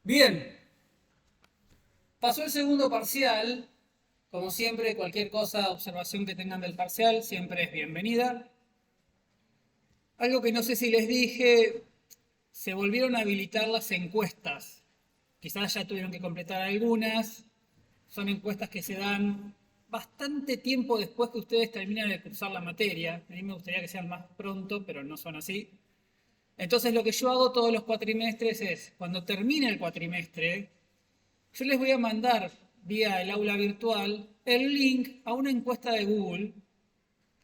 Bien, pasó el segundo parcial. Como siempre, cualquier cosa, observación que tengan del parcial, siempre es bienvenida. Algo que no sé si les dije, se volvieron a habilitar las encuestas. Quizás ya tuvieron que completar algunas. Son encuestas que se dan bastante tiempo después que ustedes terminan de cursar la materia. A mí me gustaría que sean más pronto, pero no son así. Entonces lo que yo hago todos los cuatrimestres es, cuando termine el cuatrimestre, yo les voy a mandar vía el aula virtual el link a una encuesta de Google.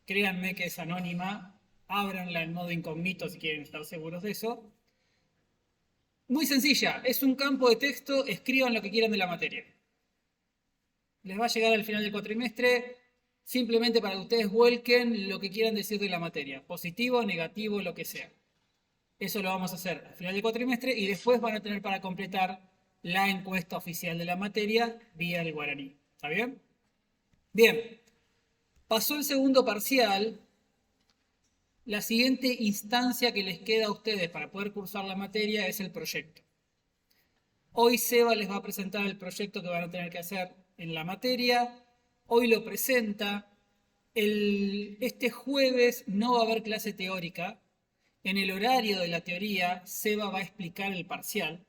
Créanme que es anónima. Ábranla en modo incógnito si quieren estar seguros de eso. Muy sencilla. Es un campo de texto. Escriban lo que quieran de la materia. Les va a llegar al final del cuatrimestre simplemente para que ustedes vuelquen lo que quieran decir de la materia. Positivo, negativo, lo que sea. Eso lo vamos a hacer al final del cuatrimestre y después van a tener para completar la encuesta oficial de la materia vía el guaraní. ¿Está bien? Bien, pasó el segundo parcial. La siguiente instancia que les queda a ustedes para poder cursar la materia es el proyecto. Hoy Seba les va a presentar el proyecto que van a tener que hacer en la materia. Hoy lo presenta. Este jueves no va a haber clase teórica. En el horario de la teoría, Seba va a explicar el parcial.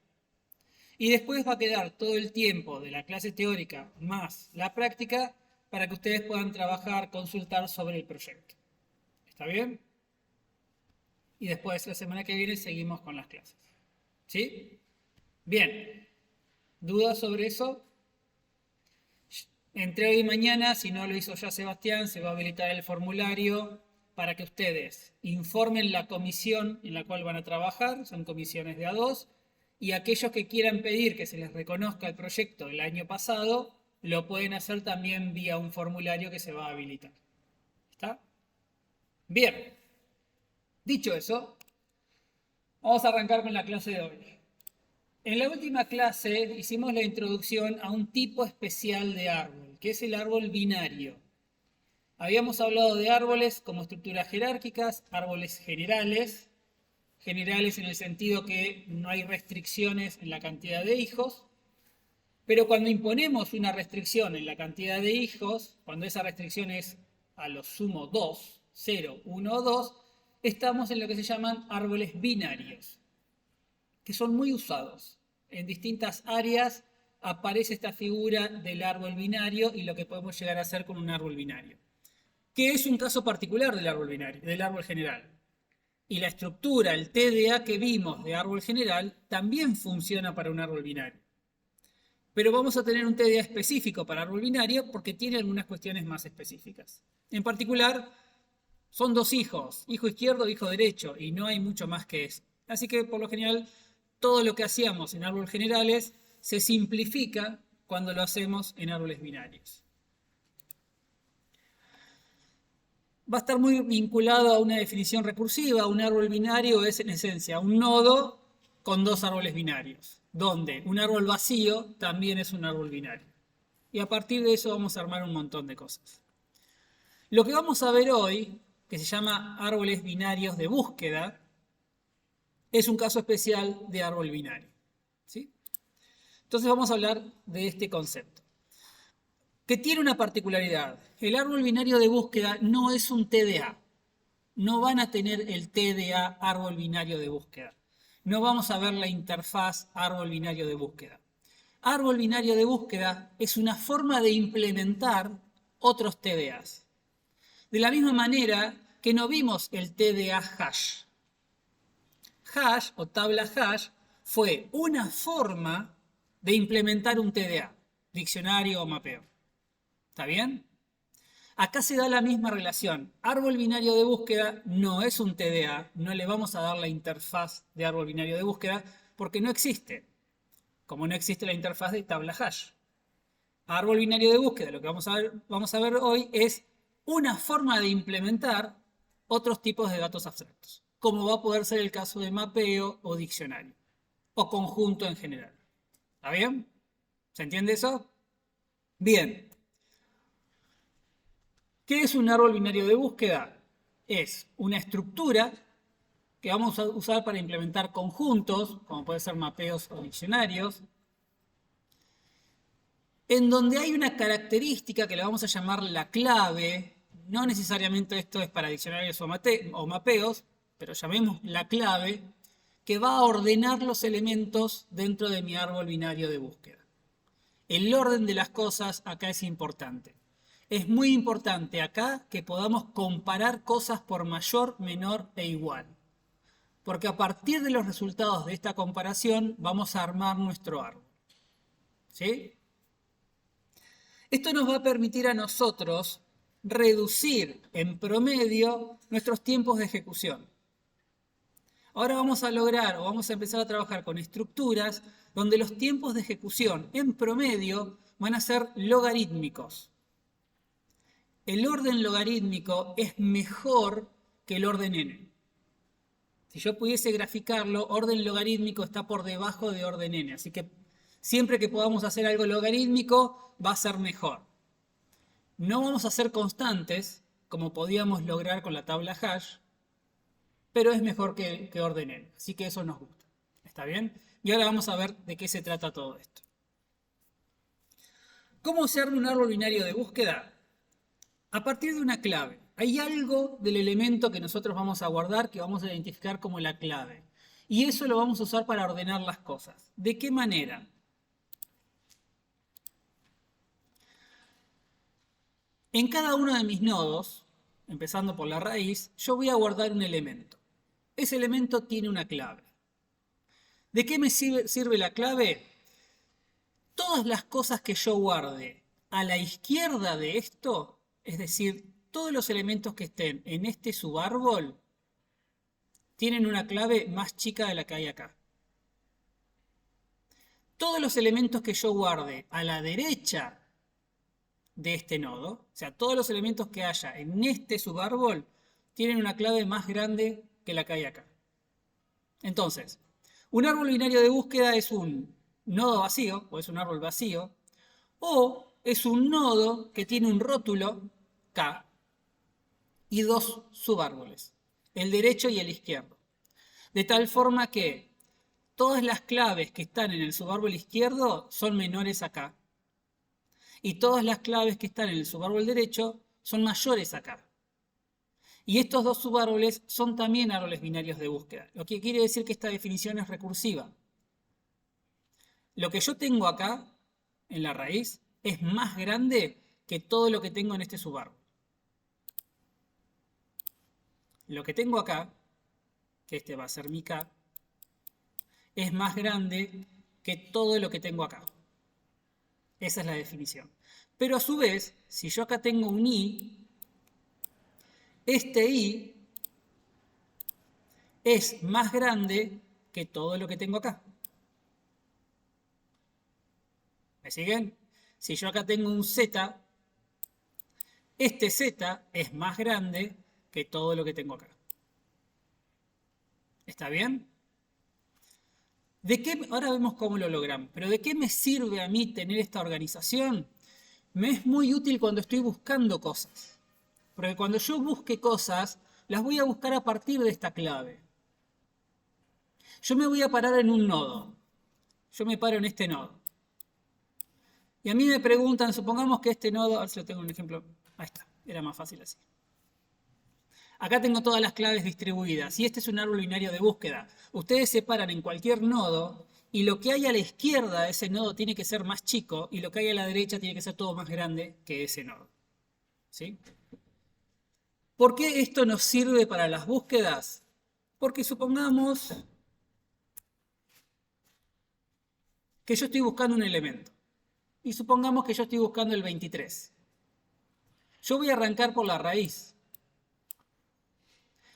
Y después va a quedar todo el tiempo de la clase teórica más la práctica para que ustedes puedan trabajar, consultar sobre el proyecto. ¿Está bien? Y después, la semana que viene, seguimos con las clases. ¿Sí? Bien. ¿Dudas sobre eso? Entre hoy y mañana, si no lo hizo ya Sebastián, se va a habilitar el formulario para que ustedes informen la comisión en la cual van a trabajar, son comisiones de A2, y aquellos que quieran pedir que se les reconozca el proyecto del año pasado, lo pueden hacer también vía un formulario que se va a habilitar. ¿Está? Bien. Dicho eso, vamos a arrancar con la clase de hoy. En la última clase hicimos la introducción a un tipo especial de árbol, que es el árbol binario. Habíamos hablado de árboles como estructuras jerárquicas, árboles generales, generales en el sentido que no hay restricciones en la cantidad de hijos, pero cuando imponemos una restricción en la cantidad de hijos, cuando esa restricción es a lo sumo 2, 0, 1 o 2, estamos en lo que se llaman árboles binarios, que son muy usados. En distintas áreas aparece esta figura del árbol binario y lo que podemos llegar a hacer con un árbol binario, que es un caso particular del árbol binario, del árbol general. Y la estructura, el TDA que vimos de árbol general, también funciona para un árbol binario. Pero vamos a tener un TDA específico para árbol binario porque tiene algunas cuestiones más específicas. En particular, son dos hijos, hijo izquierdo, hijo derecho, y no hay mucho más que eso. Así que, por lo general, todo lo que hacíamos en árboles generales se simplifica cuando lo hacemos en árboles binarios. Va a estar muy vinculado a una definición recursiva. Un árbol binario es en esencia un nodo con dos árboles binarios, donde un árbol vacío también es un árbol binario. Y a partir de eso vamos a armar un montón de cosas. Lo que vamos a ver hoy, que se llama árboles binarios de búsqueda, es un caso especial de árbol binario. ¿Sí? Entonces vamos a hablar de este concepto, que tiene una particularidad. El árbol binario de búsqueda no es un TDA. No van a tener el TDA árbol binario de búsqueda. No vamos a ver la interfaz árbol binario de búsqueda. Árbol binario de búsqueda es una forma de implementar otros TDAs. De la misma manera que no vimos el TDA hash. Hash o tabla hash fue una forma de implementar un TDA, diccionario o mapeo. ¿Está bien? Acá se da la misma relación. Árbol binario de búsqueda no es un TDA, no le vamos a dar la interfaz de árbol binario de búsqueda porque no existe, como no existe la interfaz de tabla hash. Árbol binario de búsqueda, lo que vamos a ver hoy es una forma de implementar otros tipos de datos abstractos, como va a poder ser el caso de mapeo o diccionario, o conjunto en general. ¿Está bien? ¿Se entiende eso? Bien. ¿Qué es un árbol binario de búsqueda? Es una estructura que vamos a usar para implementar conjuntos, como puede ser mapeos o diccionarios, en donde hay una característica que le vamos a llamar la clave. No necesariamente esto es para diccionarios o mapeos, pero llamemos la clave, que va a ordenar los elementos dentro de mi árbol binario de búsqueda. El orden de las cosas acá es importante. Es muy importante acá que podamos comparar cosas por mayor, menor e igual. Porque a partir de los resultados de esta comparación vamos a armar nuestro árbol. ¿Sí? Esto nos va a permitir a nosotros reducir en promedio nuestros tiempos de ejecución. Ahora vamos a lograr o vamos a empezar a trabajar con estructuras donde los tiempos de ejecución en promedio van a ser logarítmicos. El orden logarítmico es mejor que el orden n. Si yo pudiese graficarlo, orden logarítmico está por debajo de orden n. Así que siempre que podamos hacer algo logarítmico va a ser mejor. No vamos a ser constantes, como podíamos lograr con la tabla hash, pero es mejor que orden n. Así que eso nos gusta. ¿Está bien? Y ahora vamos a ver de qué se trata todo esto. ¿Cómo se arma un árbol binario de búsqueda? A partir de una clave. Hay algo del elemento que nosotros vamos a guardar que vamos a identificar como la clave. Y eso lo vamos a usar para ordenar las cosas. ¿De qué manera? En cada uno de mis nodos, empezando por la raíz, yo voy a guardar un elemento. Ese elemento tiene una clave. ¿De qué me sirve la clave? Todas las cosas que yo guarde a la izquierda de esto, es decir, todos los elementos que estén en este subárbol, tienen una clave más chica de la que hay acá. Todos los elementos que yo guarde a la derecha de este nodo, o sea, todos los elementos que haya en este subárbol, tienen una clave más grande que la que hay acá. Entonces, un árbol binario de búsqueda es un nodo vacío, o es un árbol vacío, o es un nodo que tiene un rótulo K y dos subárboles, el derecho y el izquierdo. De tal forma que todas las claves que están en el subárbol izquierdo son menores a K. Y todas las claves que están en el subárbol derecho son mayores a K. Y estos dos subárboles son también árboles binarios de búsqueda, lo que quiere decir que esta definición es recursiva. Lo que yo tengo acá, en la raíz, es más grande que todo lo que tengo en este subárbol. Lo que tengo acá, que este va a ser mi K, es más grande que todo lo que tengo acá. Esa es la definición. Pero a su vez, si yo acá tengo un I, este I es más grande que todo lo que tengo acá. ¿Me siguen? Si yo acá tengo un Z, este Z es más grande que todo lo que tengo acá. ¿Está bien? Ahora vemos cómo lo logramos. Pero ¿de qué me sirve a mí tener esta organización? Me es muy útil cuando estoy buscando cosas. Porque cuando yo busque cosas, las voy a buscar a partir de esta clave. Yo me voy a parar en un nodo. Yo me paro en este nodo. Y a mí me preguntan, supongamos que este nodo, a ver si lo tengo un ejemplo. Ahí está, era más fácil así. Acá tengo todas las claves distribuidas y este es un árbol binario de búsqueda. Ustedes se paran en cualquier nodo y lo que hay a la izquierda de ese nodo tiene que ser más chico y lo que hay a la derecha tiene que ser todo más grande que ese nodo. ¿Sí? ¿Por qué esto nos sirve para las búsquedas? Porque supongamos que yo estoy buscando un elemento y supongamos que yo estoy buscando el 23. Yo voy a arrancar por la raíz.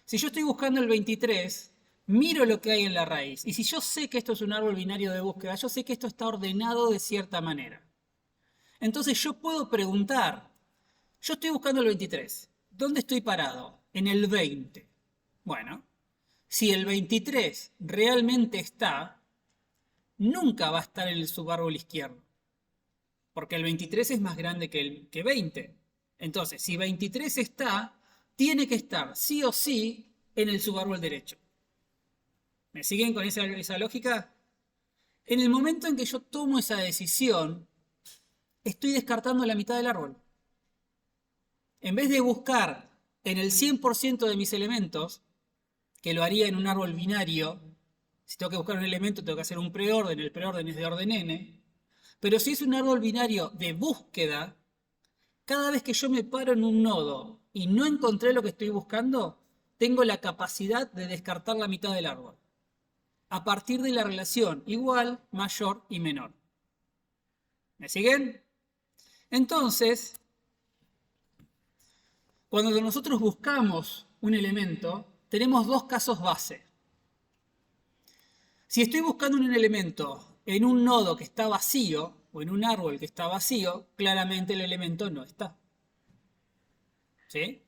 Si yo estoy buscando el 23, miro lo que hay en la raíz. Y si yo sé que esto es un árbol binario de búsqueda, yo sé que esto está ordenado de cierta manera. Entonces yo puedo preguntar, yo estoy buscando el 23. ¿Dónde estoy parado? En el 20. Bueno, si el 23 realmente está, nunca va a estar en el subárbol izquierdo. Porque el 23 es más grande que 20. Entonces, si 23 está, tiene que estar sí o sí en el subárbol derecho. ¿Me siguen con esa lógica? En el momento en que yo tomo esa decisión, estoy descartando la mitad del árbol. En vez de buscar en el 100% de mis elementos, que lo haría en un árbol binario, si tengo que buscar un elemento tengo que hacer un preorden, el preorden es de orden n, pero si es un árbol binario de búsqueda, cada vez que yo me paro en un nodo y no encontré lo que estoy buscando, tengo la capacidad de descartar la mitad del árbol, a partir de la relación igual, mayor y menor. ¿Me siguen? Entonces, cuando nosotros buscamos un elemento, tenemos dos casos base. Si estoy buscando un elemento en un nodo que está vacío, o en un árbol que está vacío, claramente el elemento no está. ¿Sí?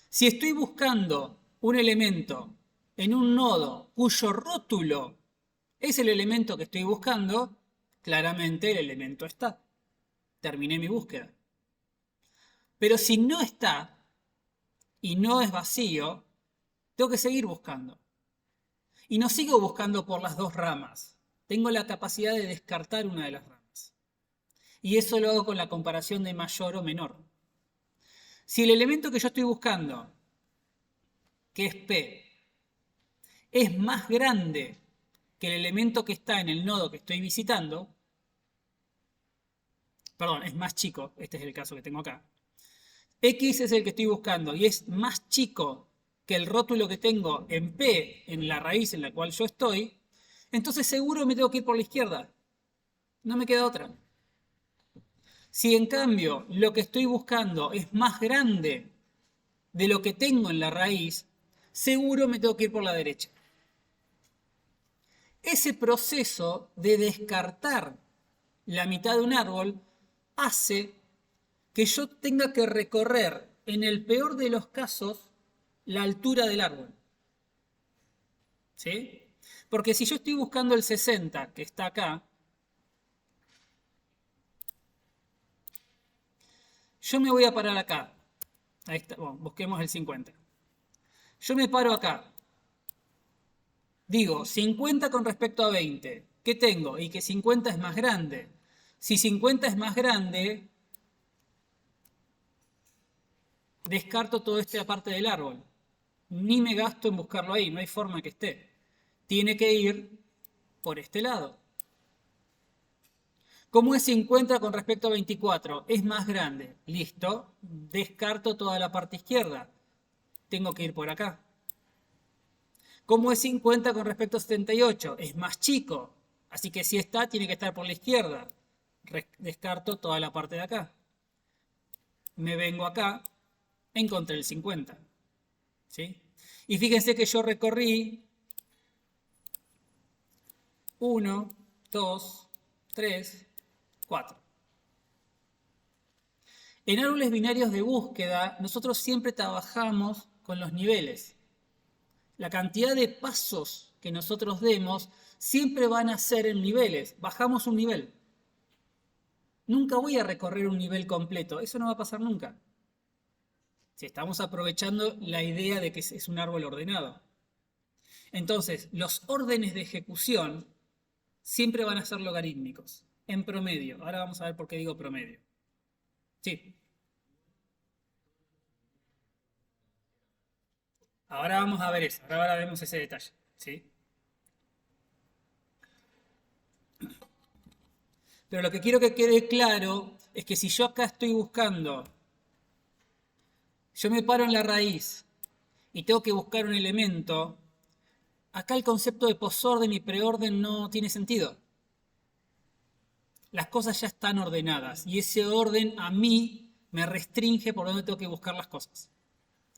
Si estoy buscando un elemento en un nodo cuyo rótulo es el elemento que estoy buscando, claramente el elemento está. Terminé mi búsqueda. Pero si no está y no es vacío, tengo que seguir buscando. Y no sigo buscando por las dos ramas. Tengo la capacidad de descartar una de las ramas. Y eso lo hago con la comparación de mayor o menor. Si el elemento que yo estoy buscando, que es P, es más grande que el elemento que está en el nodo que estoy visitando, perdón, es más chico, este es el caso que tengo acá, X es el que estoy buscando y es más chico que el rótulo que tengo en P, en la raíz en la cual yo estoy, entonces seguro me tengo que ir por la izquierda. No me queda otra. Si en cambio lo que estoy buscando es más grande de lo que tengo en la raíz, seguro me tengo que ir por la derecha. Ese proceso de descartar la mitad de un árbol hace que yo tenga que recorrer, en el peor de los casos, la altura del árbol. ¿Sí? Porque si yo estoy buscando el 60, que está acá, yo me voy a parar acá. Ahí está, bueno, busquemos el 50. Yo me paro acá. Digo, 50 con respecto a 20. ¿Qué tengo? Y que 50 es más grande. Si 50 es más grande, descarto toda esta parte del árbol. Ni me gasto en buscarlo ahí, no hay forma que esté. Tiene que ir por este lado. ¿Cómo es 50 con respecto a 24? Es más grande. Listo. Descarto toda la parte izquierda. Tengo que ir por acá. ¿Cómo es 50 con respecto a 78? Es más chico. Así que si está, tiene que estar por la izquierda. Descarto toda la parte de acá. Me vengo acá. Encontré el 50. ¿Sí? Y fíjense que yo recorrí 1, 2, 3, 4. En árboles binarios de búsqueda, nosotros siempre trabajamos con los niveles. La cantidad de pasos que nosotros demos siempre van a ser en niveles. Bajamos un nivel. Nunca voy a recorrer un nivel completo. Eso no va a pasar nunca. Si estamos aprovechando la idea de que es un árbol ordenado. Entonces, los órdenes de ejecución siempre van a ser logarítmicos, en promedio. Ahora vamos a ver por qué digo promedio. Sí. Ahora vamos a ver eso, ahora vemos ese detalle. ¿Sí? Pero lo que quiero que quede claro es que si yo acá estoy buscando, yo me paro en la raíz y tengo que buscar un elemento, acá el concepto de posorden y preorden no tiene sentido. Las cosas ya están ordenadas y ese orden a mí me restringe por dónde tengo que buscar las cosas.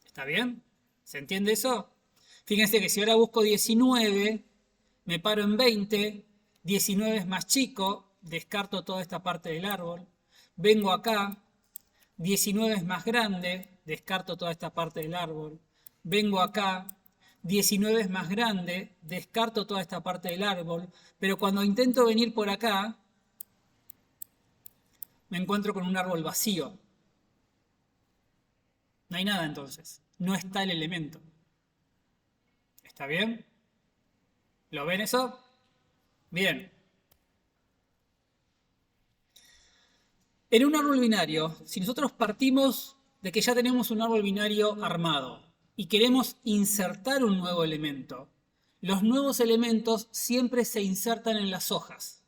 ¿Está bien? ¿Se entiende eso? Fíjense que si ahora busco 19, me paro en 20, 19 es más chico, descarto toda esta parte del árbol, vengo acá, 19 es más grande, descarto toda esta parte del árbol, vengo acá, 19 es más grande, descarto toda esta parte del árbol, pero cuando intento venir por acá, me encuentro con un árbol vacío. No hay nada entonces, no está el elemento. ¿Está bien? ¿Lo ven eso? Bien. En un árbol binario, si nosotros partimos de que ya tenemos un árbol binario armado y queremos insertar un nuevo elemento, los nuevos elementos siempre se insertan en las hojas.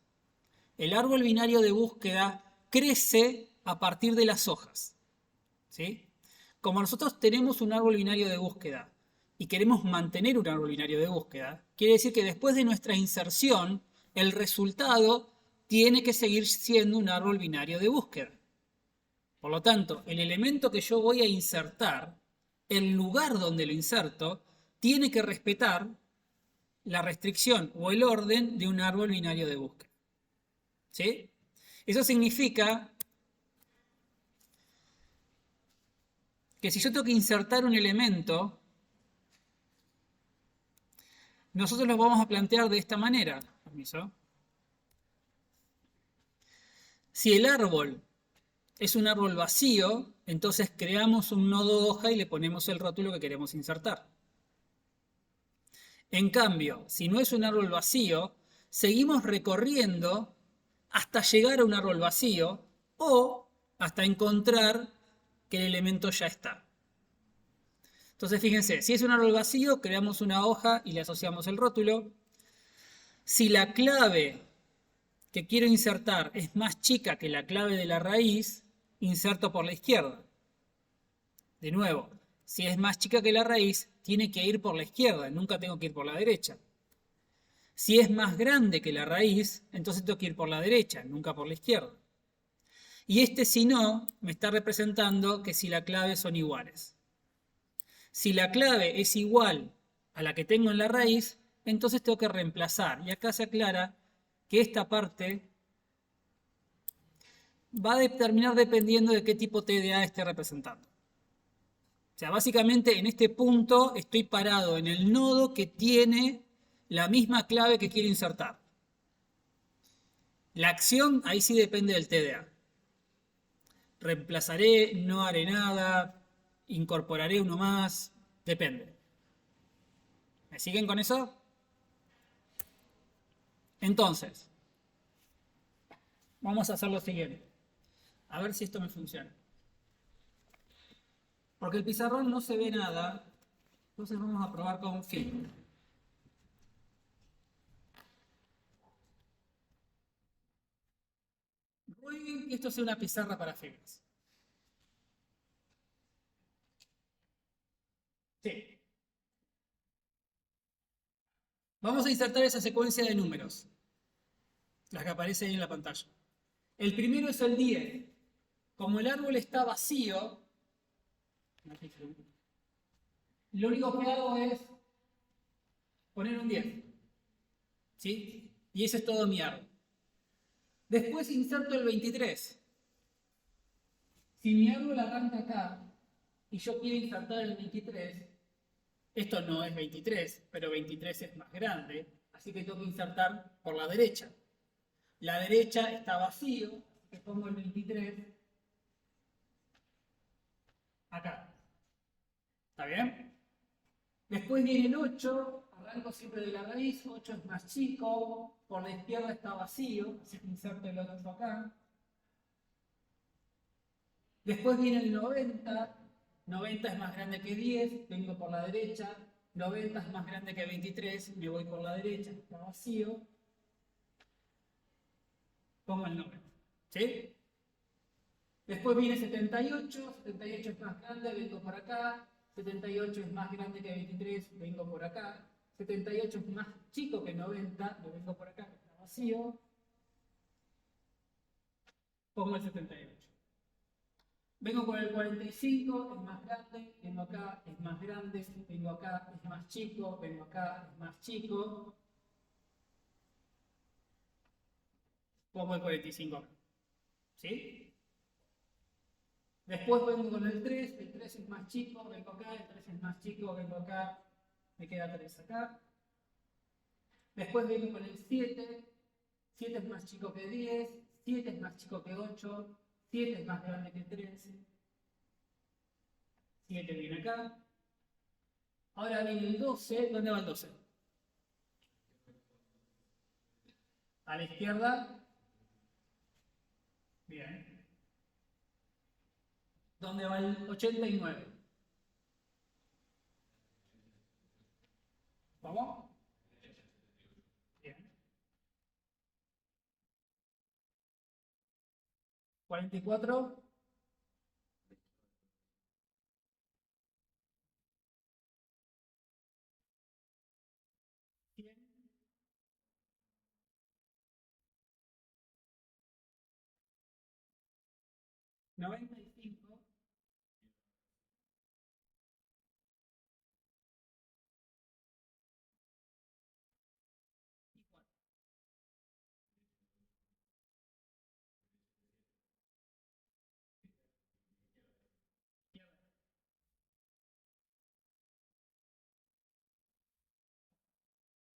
El árbol binario de búsqueda crece a partir de las hojas. ¿Sí? Como nosotros tenemos un árbol binario de búsqueda y queremos mantener un árbol binario de búsqueda, quiere decir que después de nuestra inserción, el resultado tiene que seguir siendo un árbol binario de búsqueda. Por lo tanto, el elemento que yo voy a insertar, el lugar donde lo inserto, tiene que respetar la restricción o el orden de un árbol binario de búsqueda. ¿Sí? Eso significa que si yo tengo que insertar un elemento, nosotros lo vamos a plantear de esta manera. Permiso. Si el árbol es un árbol vacío, entonces creamos un nodo hoja y le ponemos el rótulo que queremos insertar. En cambio, si no es un árbol vacío, seguimos recorriendo hasta llegar a un árbol vacío o hasta encontrar que el elemento ya está. Entonces fíjense, si es un árbol vacío, creamos una hoja y le asociamos el rótulo. Si la clave que quiero insertar es más chica que la clave de la raíz, inserto por la izquierda. De nuevo, si es más chica que la raíz, tiene que ir por la izquierda, nunca tengo que ir por la derecha. Si es más grande que la raíz, entonces tengo que ir por la derecha, nunca por la izquierda. Y este si no, me está representando que si la clave son iguales. Si la clave es igual a la que tengo en la raíz, entonces tengo que reemplazar. Y acá se aclara que esta parte va a terminar dependiendo de qué tipo TDA esté representando. O sea, básicamente en este punto estoy parado en el nodo que tiene la misma clave que quiero insertar. La acción ahí sí depende del TDA. Reemplazaré, no haré nada, incorporaré uno más, depende. ¿Me siguen con eso? Entonces, vamos a hacer lo siguiente. A ver si esto me funciona. Porque el pizarrón no se ve nada, entonces vamos a probar con un film. Rueguen que esto sea una pizarra para fibras. Sí. Vamos a insertar esa secuencia de números, las que aparece ahí en la pantalla. El primero es el 10. Como el árbol está vacío, lo único que hago es poner un 10. ¿Sí? Y ese es todo mi árbol. Después inserto el 23. Si mi árbol arranca acá y yo quiero insertar el 23, esto no es 23, pero 23 es más grande, así que tengo que insertar por la derecha. La derecha está vacío, así que pongo el 23 acá. ¿Está bien? Después viene el 8, arranco siempre de la raíz, 8 es más chico, por la izquierda está vacío, así que inserto el 8 acá. Después viene el 90, 90 es más grande que 10, vengo por la derecha, 90 es más grande que 23, me voy por la derecha, está vacío, pongo el 90. ¿Sí? Después viene 78, 78 es más grande, vengo por acá, 78 es más grande que 23, vengo por acá, 78 es más chico que 90, lo vengo por acá, está vacío, pongo el 78. Vengo por el 45, es más grande, vengo acá, es más grande, vengo acá, es más chico, vengo acá, es más chico, pongo el 45 acá. ¿Sí? Después vengo con el 3 es más chico, vengo acá, el 3 es más chico, vengo acá, me queda 3 acá. Después vengo con el 7, 7 es más chico que 10, 7 es más chico que 8, 7 es más grande que 13, 7 viene acá. Ahora viene el 12, ¿dónde va el 12? A la izquierda. Bien. ¿Dónde va el 89? ¿Cómo? Bien. 44. ¿100? 95. Y 4.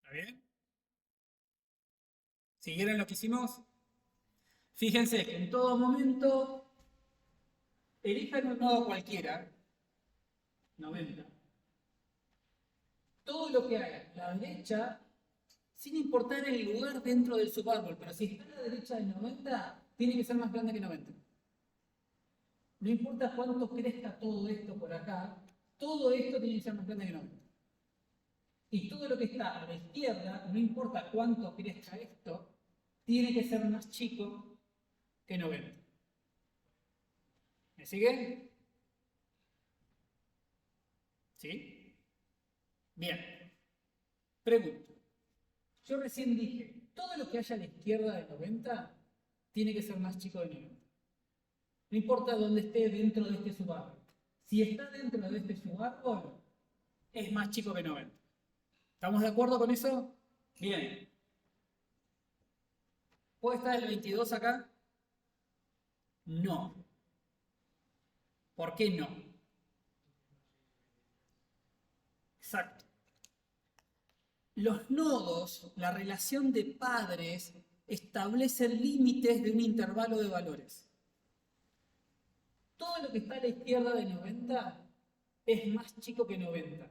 ¿Está bien? ¿Siguieron lo que hicimos? Fíjense que en todo momento elijan un nodo cualquiera, 90. Todo lo que haga a la derecha, sin importar el lugar dentro del subárbol, pero si está a la derecha de 90, tiene que ser más grande que 90. No importa cuánto crezca todo esto por acá, todo esto tiene que ser más grande que 90. Y todo lo que está a la izquierda, no importa cuánto crezca esto, tiene que ser más chico que 90. ¿Me siguen? ¿Sí? Bien. Pregunto. Yo recién dije, todo lo que haya a la izquierda de 90 tiene que ser más chico de 90. No importa dónde esté dentro de este subárbol. Si está dentro de este subárbol, es más chico que 90. ¿Estamos de acuerdo con eso? Bien. ¿Puede estar el 22 acá? No. ¿Por qué no? Exacto. Los nodos, la relación de padres, establecen límites de un intervalo de valores. Todo lo que está a la izquierda de 90 es más chico que 90.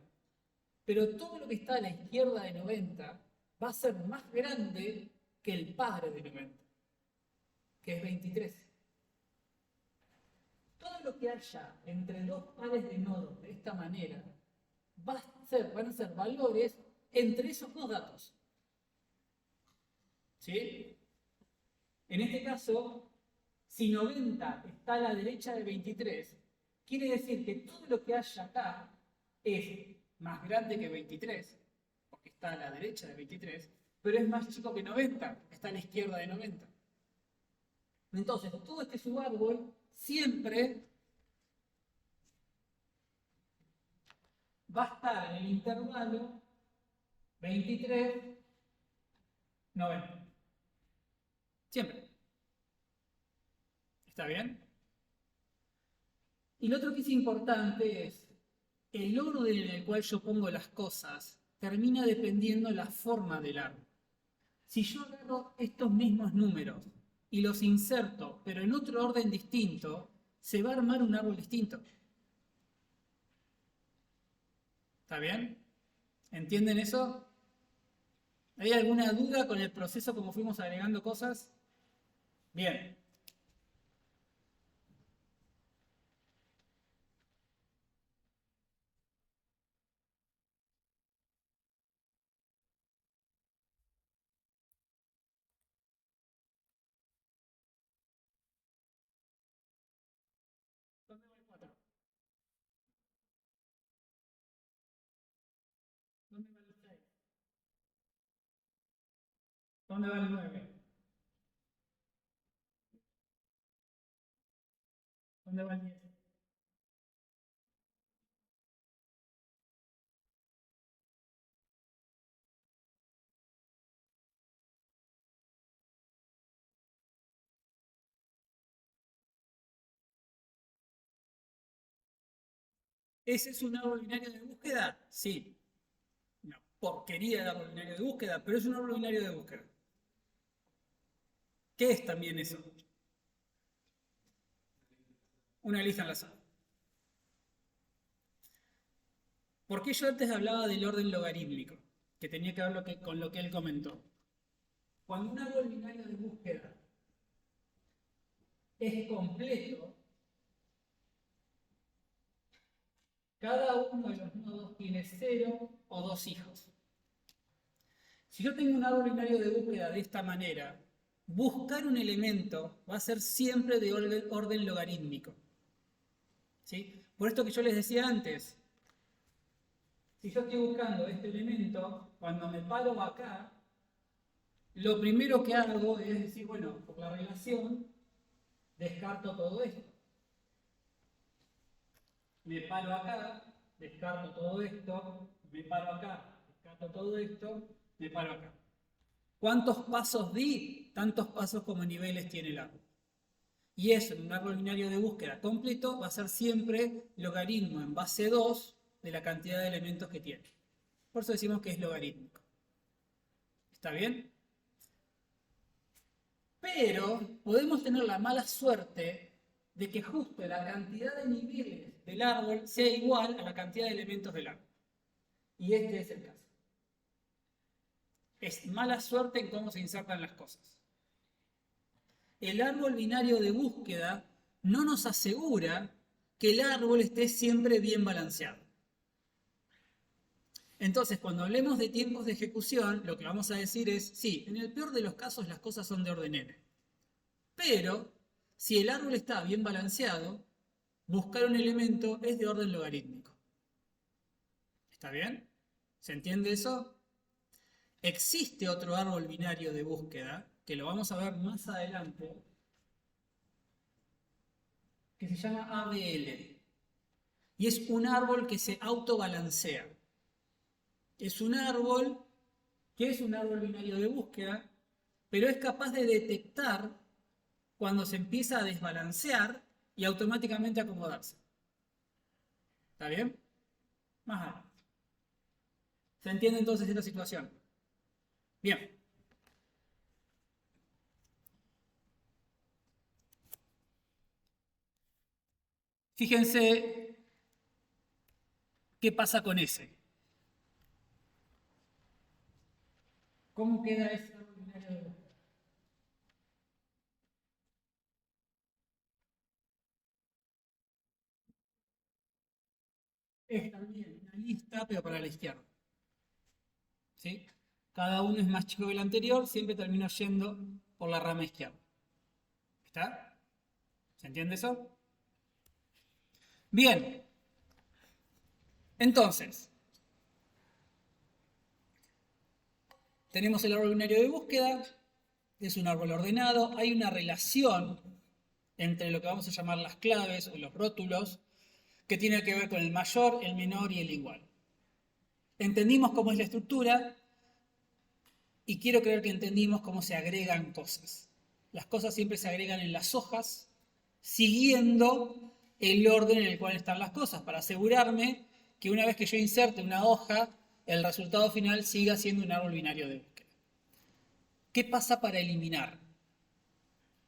Pero todo lo que está a la izquierda de 90 va a ser más grande que el padre de 90, que es 23. Todo lo que haya entre dos pares de nodos de esta manera van a ser valores entre esos dos datos. ¿Sí? En este caso, si 90 está a la derecha de 23, quiere decir que todo lo que haya acá es más grande que 23, porque está a la derecha de 23, pero es más chico que 90, está a la izquierda de 90. Entonces, todo este subárbol siempre va a estar en el intervalo 23-90. Siempre. ¿Está bien? Y lo otro que es importante es, el orden en el cual yo pongo las cosas termina dependiendo la forma del árbol. Si yo agarro estos mismos números y los inserto, pero en otro orden distinto, se va a armar un árbol distinto. ¿Está bien? ¿Entienden eso? ¿Hay alguna duda con el proceso como fuimos agregando cosas? Bien. ¿Dónde va el 4? ¿Dónde va el 6? ¿Dónde va el 9? ¿Dónde va el 10? ¿Ese es un árbol binario de búsqueda? Sí. Una porquería de árbol binario de búsqueda, pero es un árbol binario de búsqueda. ¿Qué es también eso? Una lista enlazada. ¿Por qué yo antes hablaba del orden logarítmico? Que tenía que ver con lo que él comentó. Cuando un árbol binario de búsqueda es completo, cada uno de los nodos tiene 0 o 2 hijos. Si yo tengo un árbol binario de búsqueda de esta manera, buscar un elemento va a ser siempre de orden logarítmico. ¿Sí? Por esto que yo les decía antes, si yo estoy buscando este elemento, cuando me paro acá, lo primero que hago es decir, bueno, por la relación, descarto todo esto. Me paro acá, descarto todo esto, me paro acá, descarto todo esto, me paro acá. ¿Cuántos pasos di? Tantos pasos como niveles tiene el árbol. Y eso en un árbol binario de búsqueda completo va a ser siempre logaritmo en base 2 de la cantidad de elementos que tiene. Por eso decimos que es logarítmico. ¿Está bien? Pero podemos tener la mala suerte de que justo la cantidad de niveles del árbol sea igual a la cantidad de elementos del árbol. Y este es el caso. Es mala suerte en cómo se insertan las cosas. El árbol binario de búsqueda no nos asegura que el árbol esté siempre bien balanceado. Entonces, cuando hablemos de tiempos de ejecución, lo que vamos a decir es, sí, en el peor de los casos las cosas son de orden n. Pero, si el árbol está bien balanceado, buscar un elemento es de orden logarítmico. ¿Está bien? ¿Se entiende eso? Existe otro árbol binario de búsqueda, que lo vamos a ver más adelante, que se llama ABL. Y es un árbol que se autobalancea. Es un árbol que es un árbol binario de búsqueda, pero es capaz de detectar cuando se empieza a desbalancear y automáticamente acomodarse. ¿Está bien? Más adelante. ¿Se entiende entonces esta situación? Bien. Fíjense qué pasa con ese. ¿Cómo queda ese árbol binario de búsqueda? Es también una lista, pero para la izquierda. ¿Sí? Cada uno es más chico que el anterior, siempre termino yendo por la rama izquierda. ¿Está? ¿Se entiende eso? Bien. Entonces, tenemos el árbol binario de búsqueda, es un árbol ordenado, hay una relación entre lo que vamos a llamar las claves o los rótulos, que tiene que ver con el mayor, el menor y el igual. Entendimos cómo es la estructura y quiero creer que entendimos cómo se agregan cosas. Las cosas siempre se agregan en las hojas, siguiendo el orden en el cual están las cosas, para asegurarme que una vez que yo inserte una hoja, el resultado final siga siendo un árbol binario de búsqueda. ¿Qué pasa para eliminar?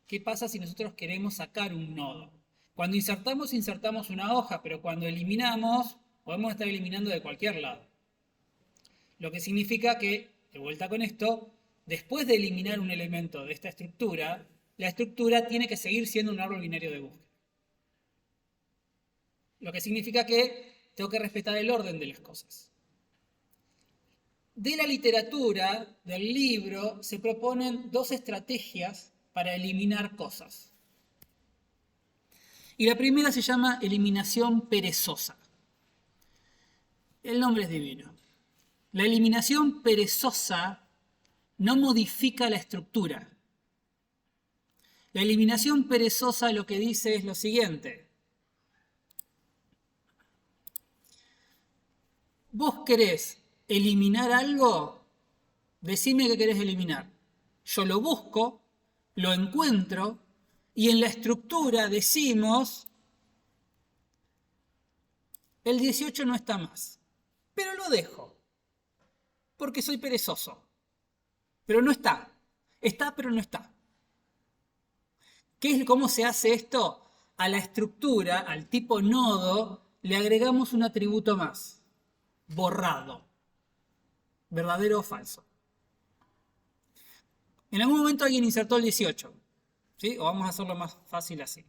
¿Qué pasa si nosotros queremos sacar un nodo? Cuando insertamos una hoja, pero cuando eliminamos, podemos estar eliminando de cualquier lado. Lo que significa que, de vuelta con esto, después de eliminar un elemento de esta estructura, la estructura tiene que seguir siendo un árbol binario de búsqueda. Lo que significa que tengo que respetar el orden de las cosas. De la literatura, del libro, se proponen dos estrategias para eliminar cosas. Y la primera se llama eliminación perezosa. El nombre es divino. La eliminación perezosa no modifica la estructura. La eliminación perezosa lo que dice es lo siguiente. Vos querés eliminar algo, decime qué querés eliminar. Yo lo busco, lo encuentro y en la estructura decimos el 18 no está más, pero lo dejo porque soy perezoso. Pero no está. Está, pero no está. ¿Cómo se hace esto? A la estructura, al tipo nodo, le agregamos un atributo más. Borrado. ¿Verdadero o falso? En algún momento alguien insertó el 18. ¿Sí? O vamos a hacerlo más fácil así.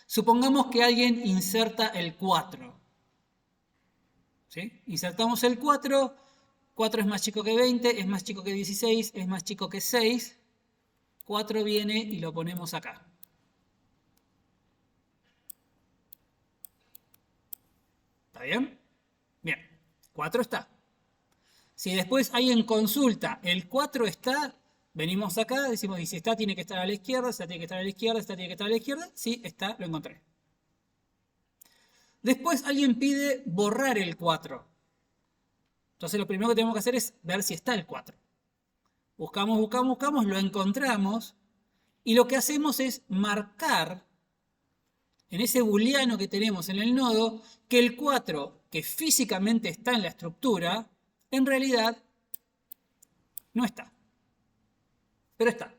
Supongamos que alguien inserta el 4. ¿Sí? Insertamos el 4. 4 es más chico que 20, es más chico que 16, es más chico que 6. 4 viene y lo ponemos acá. ¿Está bien? Bien, 4 está. Si después alguien consulta, el 4 está, venimos acá, decimos, y si está, tiene que estar a la izquierda, si está, tiene que estar a la izquierda, si está, tiene que estar a la izquierda. Sí, está, lo encontré. Después alguien pide borrar el 4. Entonces lo primero que tenemos que hacer es ver si está el 4. Buscamos, buscamos, buscamos, lo encontramos y lo que hacemos es marcar en ese booleano que tenemos en el nodo que el 4, que físicamente está en la estructura, en realidad no está. Pero está.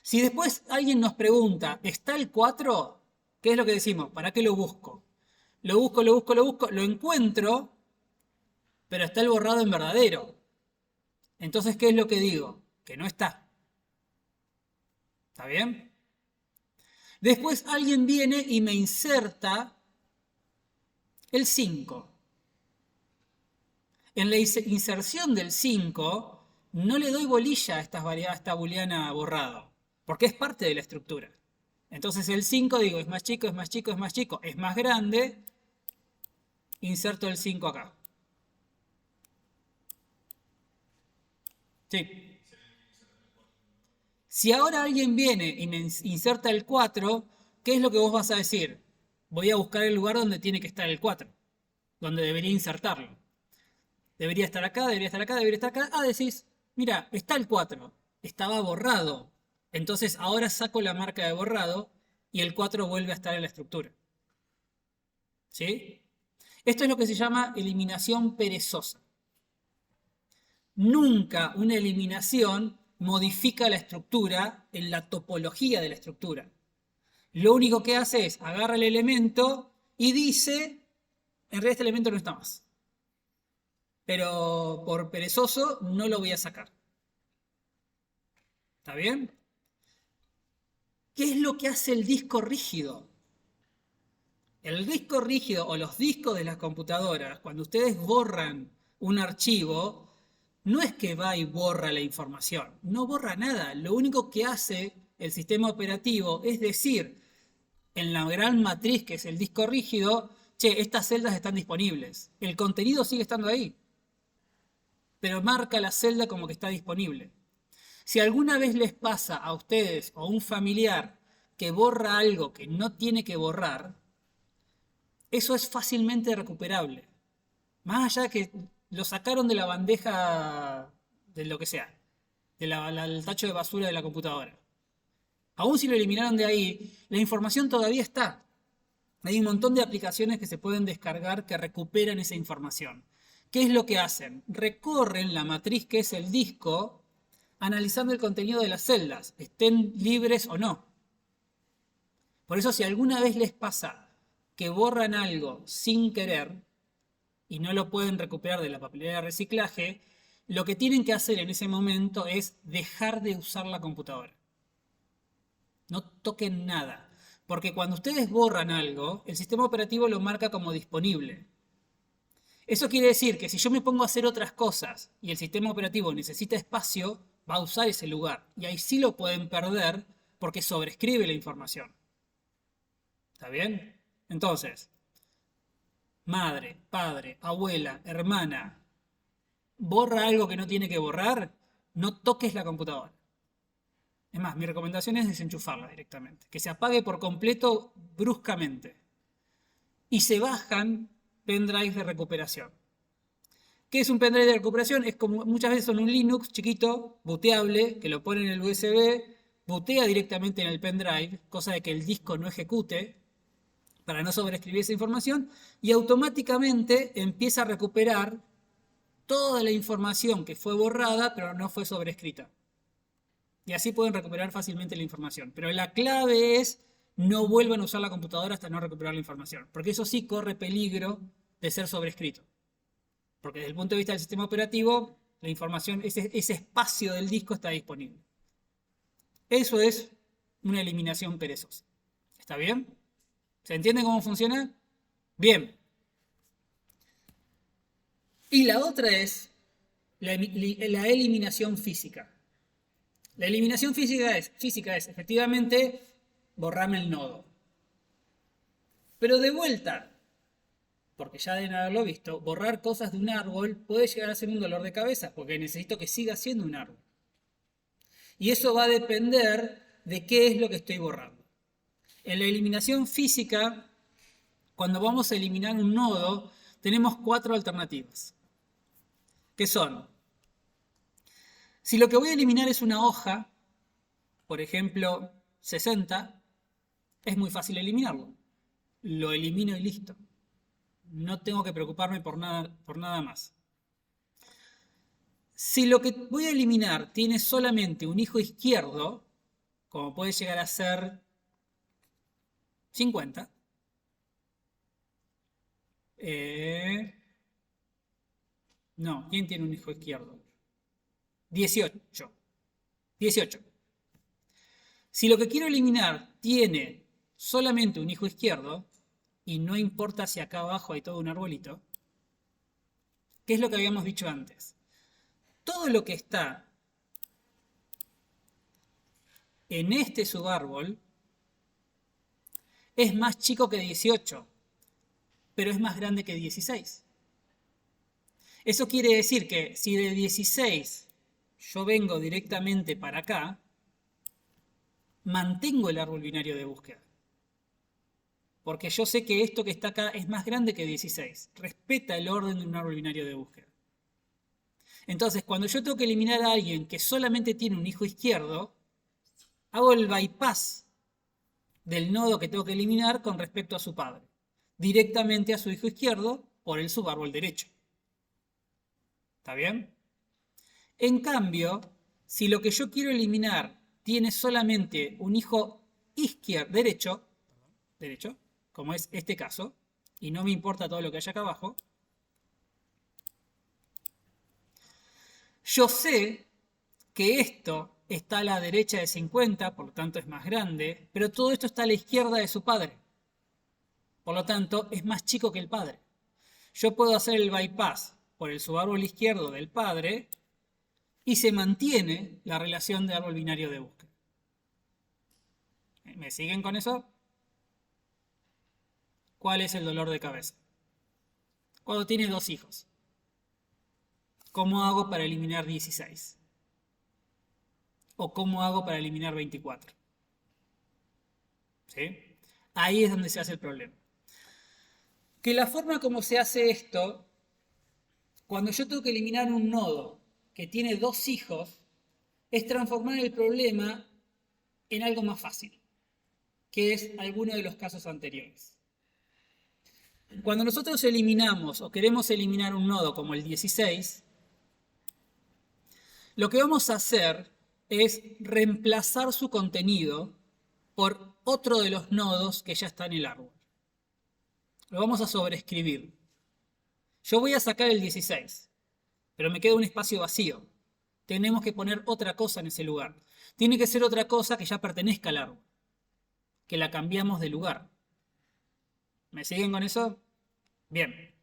Si después alguien nos pregunta, ¿está el 4? ¿Qué es lo que decimos? ¿Para qué lo busco? Lo busco, lo busco, lo busco, lo encuentro, pero está el borrado en verdadero. Entonces, ¿qué es lo que digo? Que no está. ¿Está bien? Después alguien viene y me inserta el 5. En la inserción del 5 no le doy bolilla a esta booleana borrado, porque es parte de la estructura. Entonces el 5 digo, es más chico, es más chico, es más chico, es más grande, inserto el 5 acá. Sí. Si ahora alguien viene y me inserta el 4, ¿qué es lo que vos vas a decir? Voy a buscar el lugar donde tiene que estar el 4, donde debería insertarlo. Debería estar acá, debería estar acá, debería estar acá. Ah, decís, mira, está el 4, estaba borrado. Entonces ahora saco la marca de borrado y el 4 vuelve a estar en la estructura. ¿Sí? Esto es lo que se llama eliminación perezosa. Nunca una eliminación modifica la estructura en la topología de la estructura. Lo único que hace es agarra el elemento y dice, en realidad este elemento no está más. Pero por perezoso no lo voy a sacar. ¿Está bien? ¿Qué es lo que hace el disco rígido? El disco rígido o los discos de las computadoras, cuando ustedes borran un archivo, no es que va y borra la información, no borra nada. Lo único que hace el sistema operativo es decir, en la gran matriz que es el disco rígido, che, estas celdas están disponibles. El contenido sigue estando ahí, pero marca la celda como que está disponible. Si alguna vez les pasa a ustedes o a un familiar que borra algo que no tiene que borrar, eso es fácilmente recuperable. Más allá de que lo sacaron de la bandeja de lo que sea, del tacho de basura de la computadora. Aún si lo eliminaron de ahí, la información todavía está. Hay un montón de aplicaciones que se pueden descargar que recuperan esa información. ¿Qué es lo que hacen? Recorren la matriz que es el disco, analizando el contenido de las celdas, estén libres o no. Por eso si alguna vez les pasa que borran algo sin querer y no lo pueden recuperar de la papelera de reciclaje, lo que tienen que hacer en ese momento es dejar de usar la computadora. No toquen nada. Porque cuando ustedes borran algo, el sistema operativo lo marca como disponible. Eso quiere decir que si yo me pongo a hacer otras cosas y el sistema operativo necesita espacio, va a usar ese lugar. Y ahí sí lo pueden perder porque sobrescribe la información. ¿Está bien? Entonces, madre, padre, abuela, hermana, borra algo que no tiene que borrar, no toques la computadora. Es más, mi recomendación es desenchufarla directamente. Que se apague por completo bruscamente. Y se bajan pendrives de recuperación. ¿Qué es un pendrive de recuperación? Es como muchas veces son un Linux chiquito, booteable, que lo ponen en el USB, bootea directamente en el pendrive, cosa de que el disco no ejecute, para no sobreescribir esa información, y automáticamente empieza a recuperar toda la información que fue borrada, pero no fue sobrescrita. Y así pueden recuperar fácilmente la información. Pero la clave es no vuelvan a usar la computadora hasta no recuperar la información, porque eso sí corre peligro de ser sobrescrito. Porque desde el punto de vista del sistema operativo, la información, ese espacio del disco está disponible. Eso es una eliminación perezosa. ¿Está bien? ¿Se entiende cómo funciona? Bien. Y la otra es la eliminación física. La eliminación física es efectivamente borrarme el nodo. Pero de vuelta, porque ya deben haberlo visto, borrar cosas de un árbol puede llegar a ser un dolor de cabeza, porque necesito que siga siendo un árbol. Y eso va a depender de qué es lo que estoy borrando. En la eliminación física, cuando vamos a eliminar un nodo, tenemos 4 alternativas. ¿Qué son? Si lo que voy a eliminar es una hoja, por ejemplo 60, es muy fácil eliminarlo. Lo elimino y listo. No tengo que preocuparme por nada más. Si lo que voy a eliminar tiene solamente un hijo izquierdo, como puede llegar a ser 50, no, ¿quién tiene un hijo izquierdo? 18. 18. Si lo que quiero eliminar tiene solamente un hijo izquierdo, y no importa si acá abajo hay todo un arbolito, ¿qué es lo que habíamos dicho antes? Todo lo que está en este subárbol es más chico que 18, pero es más grande que 16. Eso quiere decir que si de 16 yo vengo directamente para acá, mantengo el árbol binario de búsqueda. Porque yo sé que esto que está acá es más grande que 16. Respeta el orden de un árbol binario de búsqueda. Entonces, cuando yo tengo que eliminar a alguien que solamente tiene un hijo izquierdo, hago el bypass del nodo que tengo que eliminar con respecto a su padre, directamente a su hijo izquierdo por el subárbol derecho. ¿Está bien? En cambio, si lo que yo quiero eliminar tiene solamente un hijo derecho, como es este caso, y no me importa todo lo que hay acá abajo, yo sé que esto está a la derecha de 50, por lo tanto es más grande, pero todo esto está a la izquierda de su padre. Por lo tanto, es más chico que el padre. Yo puedo hacer el bypass por el subárbol izquierdo del padre y se mantiene la relación de árbol binario de búsqueda. ¿Me siguen con eso? ¿Cuál es el dolor de cabeza? Cuando tiene 2 hijos. ¿Cómo hago para eliminar 16? ¿O cómo hago para eliminar 24? ¿Sí? Ahí es donde se hace el problema. Que la forma como se hace esto, cuando yo tengo que eliminar un nodo que tiene 2 hijos, es transformar el problema en algo más fácil, que es alguno de los casos anteriores. Cuando nosotros eliminamos o queremos eliminar un nodo como el 16, lo que vamos a hacer es reemplazar su contenido por otro de los nodos que ya está en el árbol. Lo vamos a sobreescribir. Yo voy a sacar el 16, pero me queda un espacio vacío. Tenemos que poner otra cosa en ese lugar. Tiene que ser otra cosa que ya pertenezca al árbol, que la cambiamos de lugar. ¿Me siguen con eso? Bien.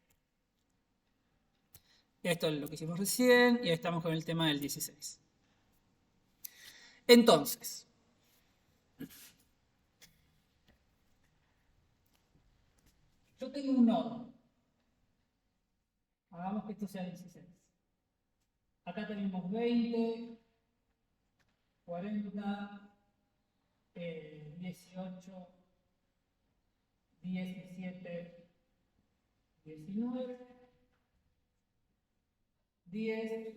Esto es lo que hicimos recién y ahí estamos con el tema del 16. Entonces, yo tengo un nodo. Hagamos que esto sea 16. Acá tenemos 20, 40, 18, 17, 19, 10,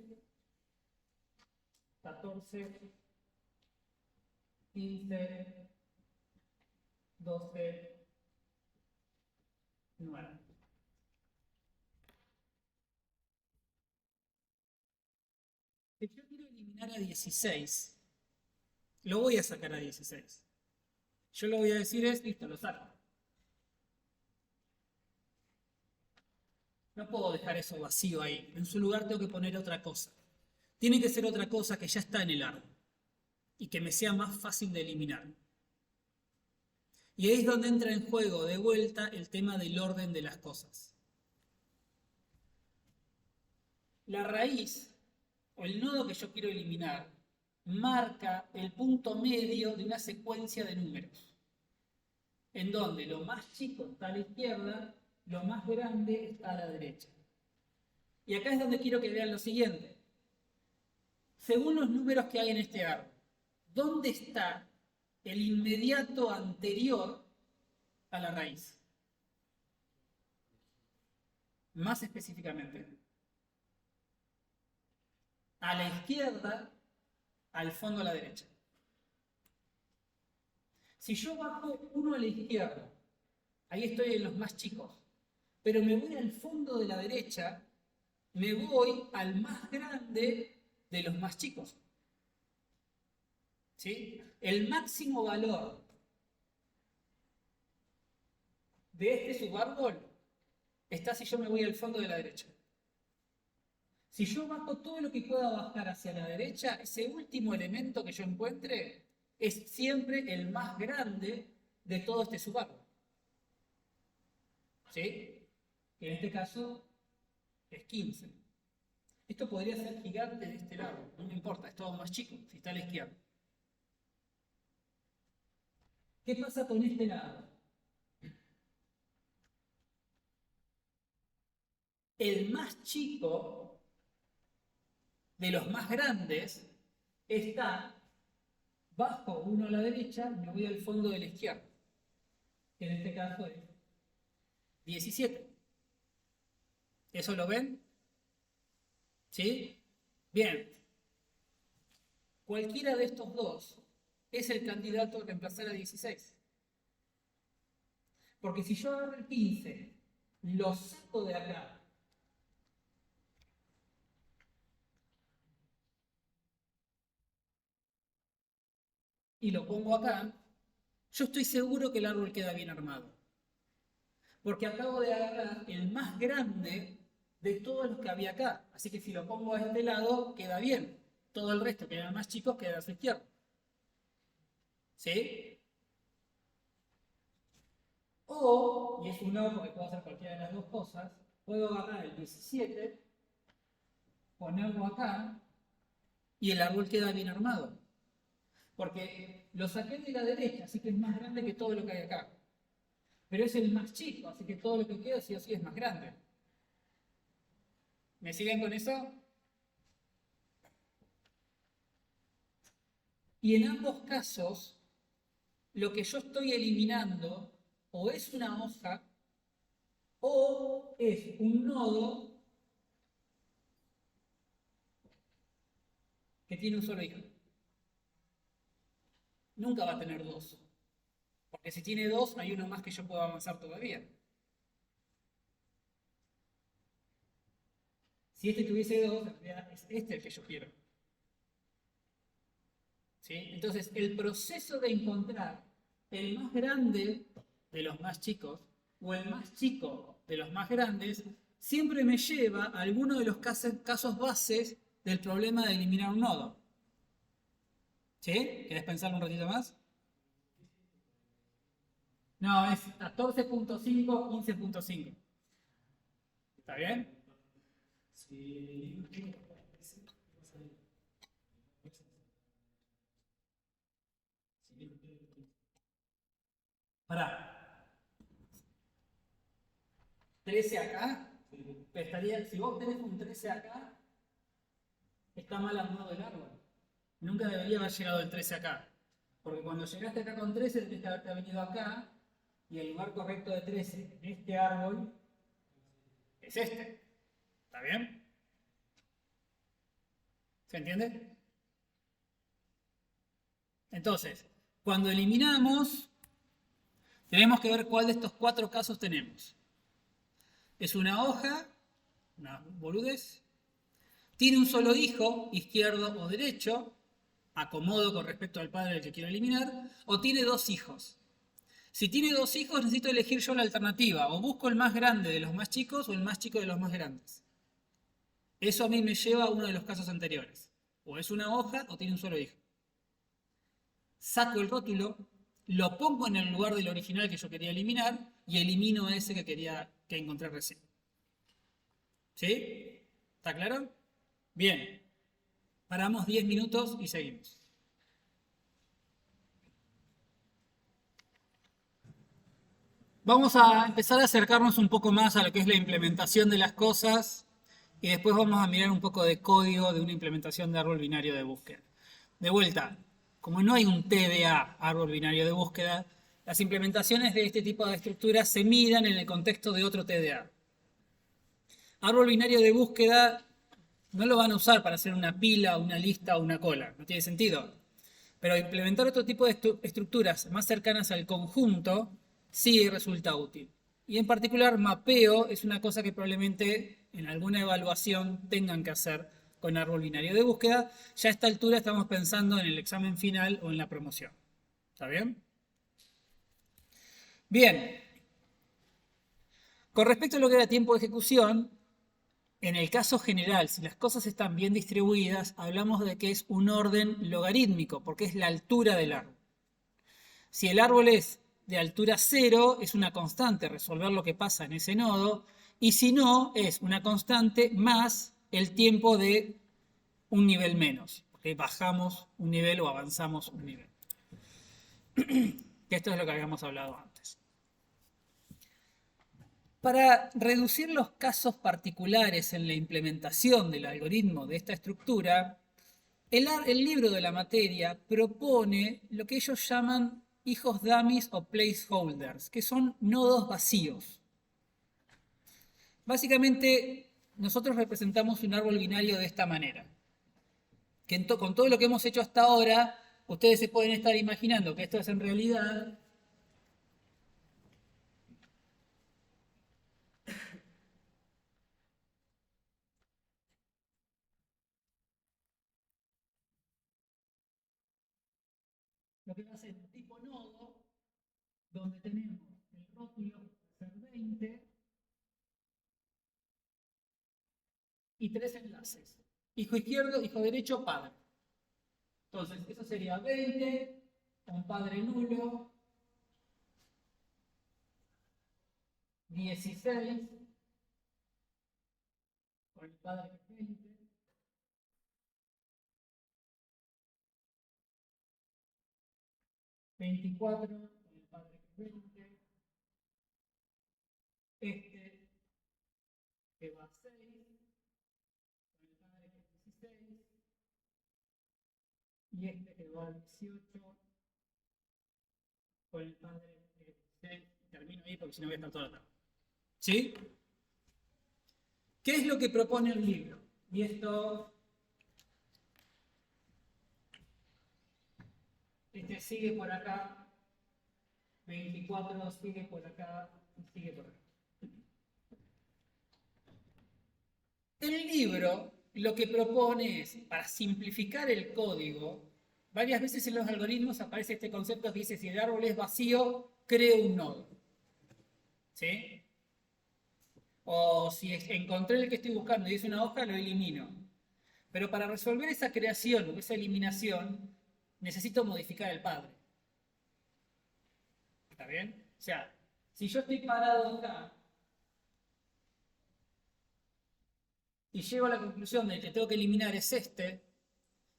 14, 15, 12, 9. Si yo quiero eliminar a 16, lo voy a sacar a 16. yo lo que voy a decir es, listo, lo saco. No puedo dejar eso vacío ahí. En su lugar tengo que poner otra cosa. Tiene que ser otra cosa que ya está en el árbol y que me sea más fácil de eliminar. Y ahí es donde entra en juego de vuelta el tema del orden de las cosas. La raíz, o el nodo que yo quiero eliminar, marca el punto medio de una secuencia de números, en donde lo más chico está a la izquierda, lo más grande está a la derecha. Y acá es donde quiero que vean lo siguiente. Según los números que hay en este árbol, ¿dónde está el inmediato anterior a la raíz? Más específicamente, a la izquierda, al fondo a la derecha. Si yo bajo uno a la izquierda, ahí estoy en los más chicos, pero me voy al fondo de la derecha, me voy al más grande de los más chicos. ¿Sí? El máximo valor de este subárbol está si yo me voy al fondo de la derecha. Si yo bajo todo lo que pueda bajar hacia la derecha, ese último elemento que yo encuentre es siempre el más grande de todo este subárbol. ¿Sí? En este caso es 15. Esto podría ser gigante de este lado, no me importa, es todo más chico, si está a la izquierda. ¿Qué pasa con este lado? El más chico de los más grandes está bajo uno a la derecha, me voy al fondo de la izquierda, que en este caso es 17. ¿Eso lo ven? ¿Sí? Bien. Cualquiera de estos dos es el candidato a reemplazar a 16. Porque si yo agarro el 15, lo saco de acá, y lo pongo acá, yo estoy seguro que el árbol queda bien armado. Porque acabo de agarrar el más grande de todos los que había acá. Así que si lo pongo a este lado, queda bien. Todo el resto, que eran más chicos, queda a su izquierda. ¿Sí? O, y es un no porque puedo hacer cualquiera de las dos cosas, puedo agarrar el 17, ponerlo acá, y el árbol queda bien armado. Porque lo saqué de la derecha, así que es más grande que todo lo que hay acá. Pero es el más chico, así que todo lo que queda sí o sí es más grande. ¿Me siguen con eso? Y en ambos casos, lo que yo estoy eliminando o es una hoja o es un nodo que tiene un solo hijo. Nunca va a tener dos. Porque si tiene dos, hay uno más que yo puedo avanzar todavía. Si este tuviese dos, en realidad es este el que yo quiero. ¿Sí? Entonces, el proceso de encontrar el más grande de los más chicos o el más chico de los más grandes siempre me lleva a alguno de los casos bases del problema de eliminar un nodo. ¿Sí? ¿Querés pensarlo un ratito más? No, es 14.5, 15.5. ¿Está bien? Sí. Pará. 13 acá, estaría, si vos tenés un 13 acá, está mal armado el árbol. Nunca debería haber llegado el 13 acá. Porque cuando llegaste acá con 13, tenés que haberte venido acá, y el lugar correcto de 13 en este árbol es este. ¿Está bien? ¿Se entiende? Entonces, cuando eliminamos, tenemos que ver cuál de estos cuatro casos tenemos. Es una hoja, una boludez, tiene un solo hijo, izquierdo o derecho, acomodo con respecto al padre del que quiero eliminar, o tiene dos hijos. Si tiene dos hijos, necesito elegir yo la alternativa. O busco el más grande de los más chicos o el más chico de los más grandes. Eso a mí me lleva a uno de los casos anteriores. O es una hoja o tiene un solo hijo. Saco el rótulo, lo pongo en el lugar del original que yo quería eliminar y elimino ese que encontré recién. ¿Sí? ¿Está claro? Bien. Paramos 10 minutos y seguimos. Vamos a empezar a acercarnos un poco más a lo que es la implementación de las cosas y después vamos a mirar un poco de código de una implementación de árbol binario de búsqueda. De vuelta, como no hay un TDA, árbol binario de búsqueda, las implementaciones de este tipo de estructuras se miran en el contexto de otro TDA. Árbol binario de búsqueda no lo van a usar para hacer una pila, una lista o una cola, no tiene sentido. Pero implementar otro tipo de estructuras más cercanas al conjunto sí resulta útil. Y en particular, mapeo es una cosa que probablemente en alguna evaluación tengan que hacer con árbol binario de búsqueda. Ya a esta altura estamos pensando en el examen final o en la promoción. ¿Está bien? Bien. Con respecto a lo que era tiempo de ejecución, en el caso general, si las cosas están bien distribuidas, hablamos de que es un orden logarítmico, porque es la altura del árbol. Si el árbol es de altura 0, es una constante resolver lo que pasa en ese nodo, y si no, es una constante más el tiempo de un nivel menos, porque bajamos un nivel o avanzamos un nivel. Que esto es lo que habíamos hablado antes. Para reducir los casos particulares en la implementación del algoritmo de esta estructura, el libro de la materia propone lo que ellos llaman hijos dummies o placeholders, que son nodos vacíos. Básicamente, nosotros representamos un árbol binario de esta manera. Que con todo lo que hemos hecho hasta ahora, ustedes se pueden estar imaginando que esto es en realidad lo que va a ser un tipo nodo, donde tenemos el rótulo ser 20 y tres enlaces. Hijo izquierdo, hijo derecho, padre. Entonces, eso sería 20, con padre nulo, 16, con el padre que es 20, 24, con el padre que es 20, este que va a 6, con el padre que es 16, y este que va a 18, con el padre que es 16. Termino ahí porque si no voy a estar toda la tarde. ¿Sí? ¿Qué es lo que propone el libro? Y esto, este sigue por acá, 24 sigue por acá y sigue por acá. El libro lo que propone es, para simplificar el código, varias veces en los algoritmos aparece este concepto que dice, si el árbol es vacío, creo un nodo. ¿Sí? O si encontré el que estoy buscando y es una hoja, lo elimino. Pero para resolver esa creación o esa eliminación, necesito modificar el padre. ¿Está bien? O sea, si yo estoy parado acá y llego a la conclusión de que tengo que eliminar es este,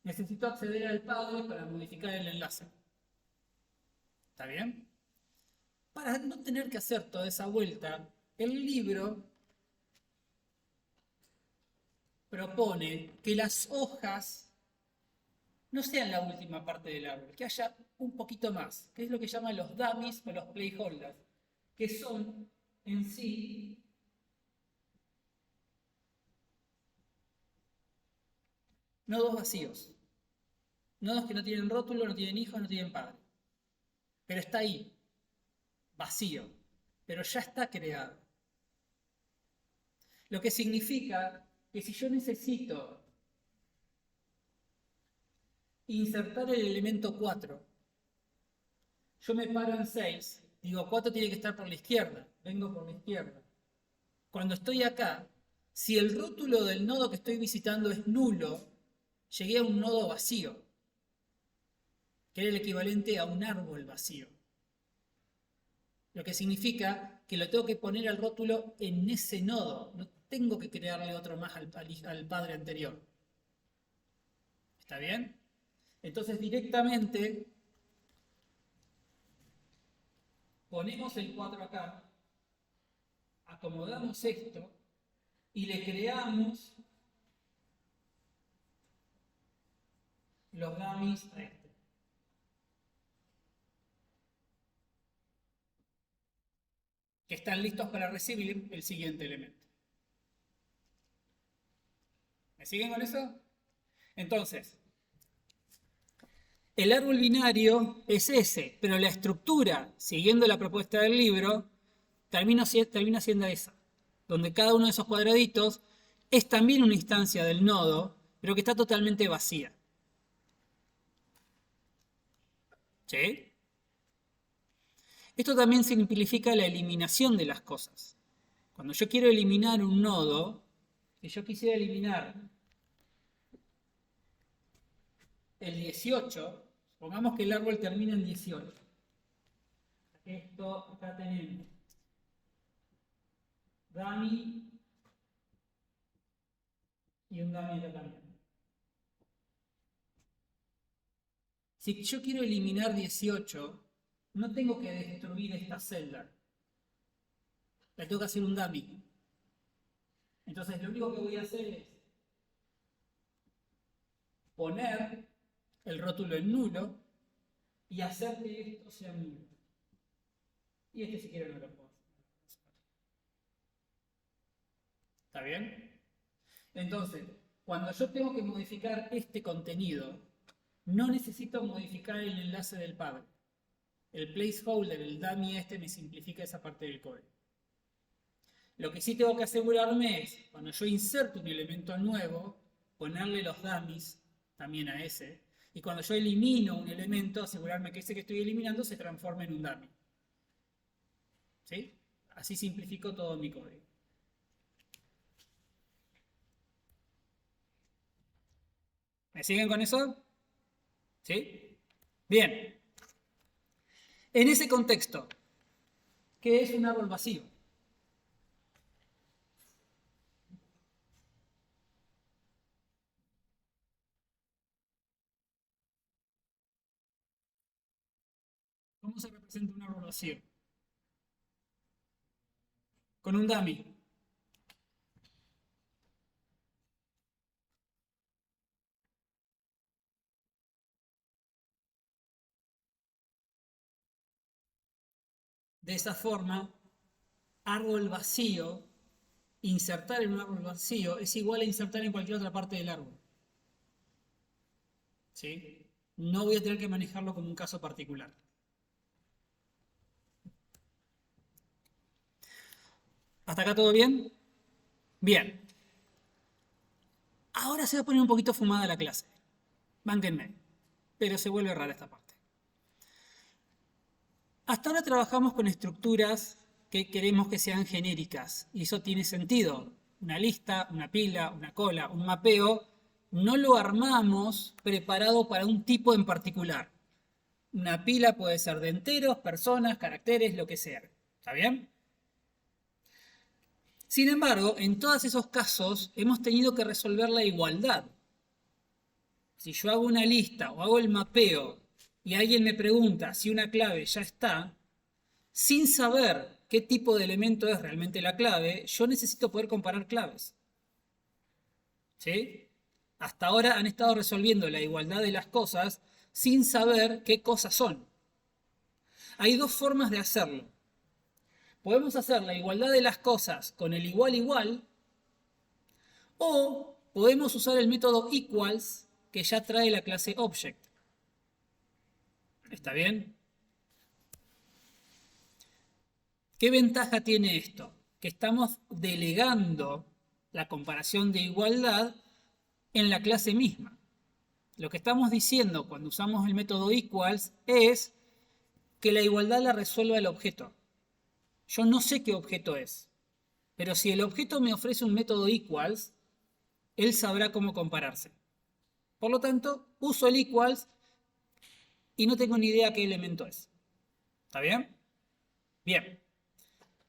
necesito acceder al padre para modificar el enlace. ¿Está bien? Para no tener que hacer toda esa vuelta, el libro propone que las hojas no sean la última parte del árbol, que haya un poquito más, que es lo que llaman los dummies o los placeholders, que son en sí nodos vacíos, nodos que no tienen rótulo, no tienen hijos, no tienen padre, pero está ahí, vacío, pero ya está creado. Lo que significa que si yo necesito insertar el elemento 4, yo me paro en 6 Digo, 4 tiene que estar por la izquierda. Vengo por la izquierda. Cuando estoy acá, si el rótulo del nodo que estoy visitando es nulo, llegué a un nodo vacío, que era el equivalente a un árbol vacío. Lo que significa que lo tengo que poner al rótulo en ese nodo. No tengo que crearle otro más al padre anterior. ¿Está bien? Entonces directamente ponemos el 4 acá, acomodamos esto y le creamos los dummies a este. Que están listos para recibir el siguiente elemento. ¿Me siguen con eso? Entonces, el árbol binario es ese, pero la estructura, siguiendo la propuesta del libro, termina siendo esa, donde cada uno de esos cuadraditos es también una instancia del nodo, pero que está totalmente vacía. ¿Sí? Esto también simplifica la eliminación de las cosas. Cuando yo quiero eliminar un nodo, si yo quisiera eliminar el 18, supongamos que el árbol termina en 18. Esto, acá tenemos dummy y un dummy acá también. Si yo quiero eliminar 18, no tengo que destruir esta celda. Le tengo que hacer un dummy. Entonces lo único que voy a hacer es poner el rótulo en nulo y hacer que esto sea nulo. Y este si quiero no lo puedo hacer. ¿Está bien? Entonces, cuando yo tengo que modificar este contenido, no necesito modificar el enlace del padre. El placeholder, el dummy este, me simplifica esa parte del código. Lo que sí tengo que asegurarme es, cuando yo inserto un elemento nuevo, ponerle los dummies también a ese. Y cuando yo elimino un elemento, asegurarme que ese que estoy eliminando se transforme en un dummy. ¿Sí? Así simplifico todo mi código. ¿Me siguen con eso? ¿Sí? Bien. En ese contexto, ¿qué es un árbol vacío? ¿Cómo se representa un árbol vacío? Con un dummy. De esa forma, árbol vacío, insertar en un árbol vacío es igual a insertar en cualquier otra parte del árbol. ¿Sí? No voy a tener que manejarlo como un caso particular. ¿Hasta acá todo bien? Bien. Ahora se va a poner un poquito fumada la clase. Bánquenme. Pero se vuelve rara esta parte. Hasta ahora trabajamos con estructuras que queremos que sean genéricas. Y eso tiene sentido. Una lista, una pila, una cola, un mapeo, no lo armamos preparado para un tipo en particular. Una pila puede ser de enteros, personas, caracteres, lo que sea. ¿Está bien? Sin embargo, en todos esos casos hemos tenido que resolver la igualdad. Si yo hago una lista o hago el mapeo y alguien me pregunta si una clave ya está, sin saber qué tipo de elemento es realmente la clave, yo necesito poder comparar claves. ¿Sí? Hasta ahora han estado resolviendo la igualdad de las cosas sin saber qué cosas son. Hay dos formas de hacerlo. Podemos hacer la igualdad de las cosas con el igual igual, o podemos usar el método equals que ya trae la clase object. ¿Está bien? ¿Qué ventaja tiene esto? Que estamos delegando la comparación de igualdad en la clase misma. Lo que estamos diciendo cuando usamos el método equals es que la igualdad la resuelva el objeto. Yo no sé qué objeto es, pero si el objeto me ofrece un método equals, él sabrá cómo compararse. Por lo tanto, uso el equals y no tengo ni idea qué elemento es. ¿Está bien? Bien.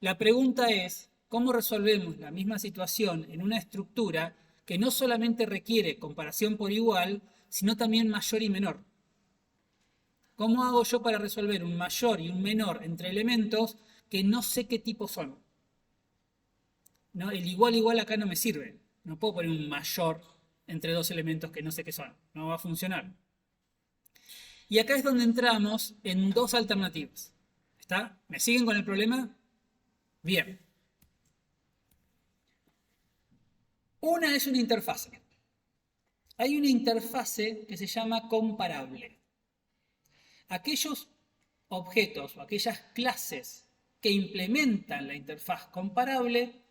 La pregunta es, ¿cómo resolvemos la misma situación en una estructura que no solamente requiere comparación por igual, sino también mayor y menor? ¿Cómo hago yo para resolver un mayor y un menor entre elementos que no sé qué tipo son? ¿No? El igual igual acá no me sirve. No puedo poner un mayor entre dos elementos que no sé qué son. No va a funcionar. Y acá es donde entramos en dos alternativas. ¿Está? ¿Me siguen con el problema? Bien. Una es una interfase. Hay una interfase que se llama comparable. Aquellos objetos o aquellas clases que implementan la interfaz comparable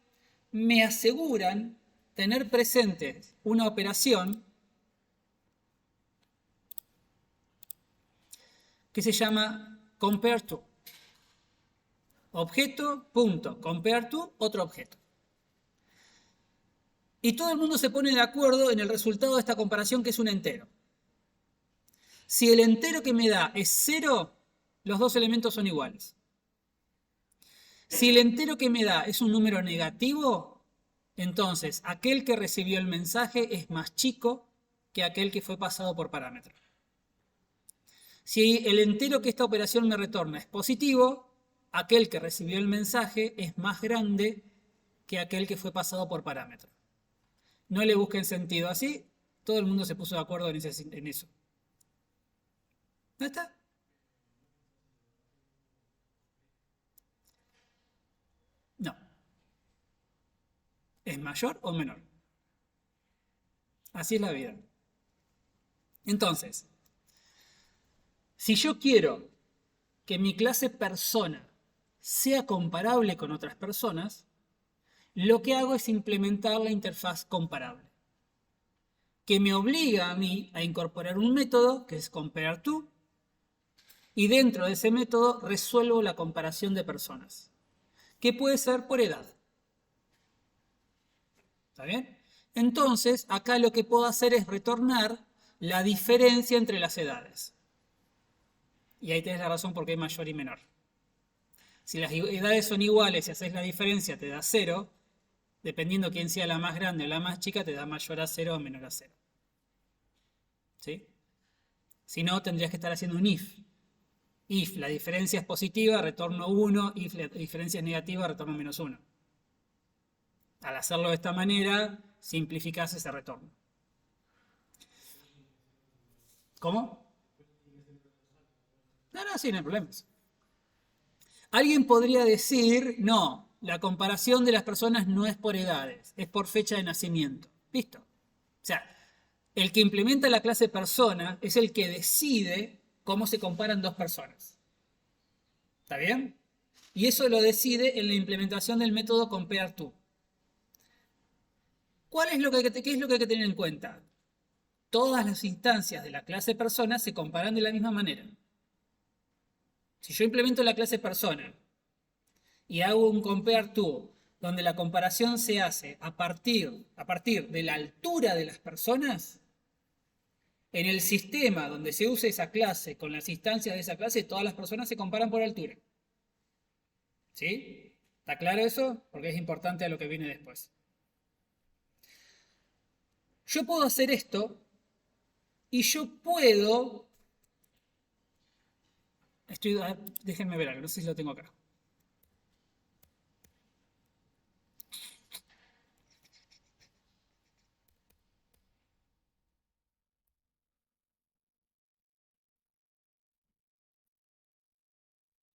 me aseguran tener presente una operación que se llama compare to. Objeto, punto, compare to, otro objeto. Y todo el mundo se pone de acuerdo en el resultado de esta comparación, que es un entero. Si el entero que me da es 0, los dos elementos son iguales. Si el entero que me da es un número negativo, entonces aquel que recibió el mensaje es más chico que aquel que fue pasado por parámetro. Si el entero que esta operación me retorna es positivo, aquel que recibió el mensaje es más grande que aquel que fue pasado por parámetro. No le busquen sentido así, todo el mundo se puso de acuerdo en eso. ¿No está? No. ¿Es mayor o menor? Así es la vida. Entonces, si yo quiero que mi clase persona sea comparable con otras personas, lo que hago es implementar la interfaz comparable, que me obliga a mí a incorporar un método que es compareTo, y dentro de ese método resuelvo la comparación de personas, que puede ser por edad. ¿Está bien? Entonces, acá lo que puedo hacer es retornar la diferencia entre las edades. Y ahí tenés la razón por qué es mayor y menor. Si las edades son iguales y haces la diferencia te da 0, dependiendo quién sea la más grande o la más chica, te da mayor a 0 o menor a 0. ¿Sí? Si no, tendrías que estar haciendo un if. If la diferencia es positiva, retorno 1. If la diferencia es negativa, retorno menos 1. Al hacerlo de esta manera, simplificás ese retorno. ¿Cómo? No, sí, no hay problemas. Alguien podría decir, no, la comparación de las personas no es por edades, es por fecha de nacimiento. ¿Listo? O sea, el que implementa la clase persona es el que decide cómo se comparan dos personas. ¿Está bien? Y eso lo decide en la implementación del método compareTo. ¿Qué es lo que hay que tener en cuenta? Todas las instancias de la clase persona se comparan de la misma manera. Si yo implemento la clase persona y hago un compareTo donde la comparación se hace a partir de la altura de las personas, en el sistema donde se use esa clase con las instancias de esa clase, todas las personas se comparan por altura. ¿Sí? ¿Está claro eso? Porque es importante a lo que viene después. Yo puedo hacer esto y yo puedo... déjenme ver algo, no sé si lo tengo acá.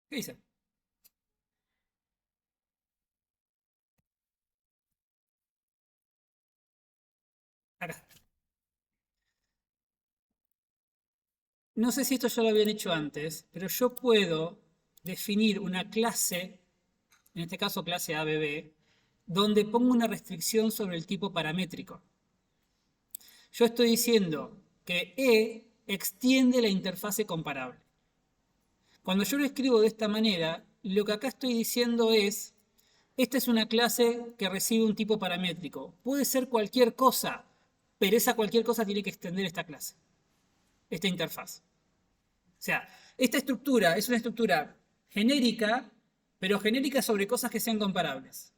¿Qué dice? Acá. No sé si esto ya lo habían hecho antes, pero yo puedo definir una clase, en este caso clase ABB, donde pongo una restricción sobre el tipo paramétrico. Yo estoy diciendo que E extiende la interfase comparable. Cuando yo lo escribo de esta manera, lo que acá estoy diciendo es, esta es una clase que recibe un tipo paramétrico. Puede ser cualquier cosa, pero esa cualquier cosa tiene que extender esta clase, esta interfaz. O sea, esta estructura es una estructura genérica, pero genérica sobre cosas que sean comparables.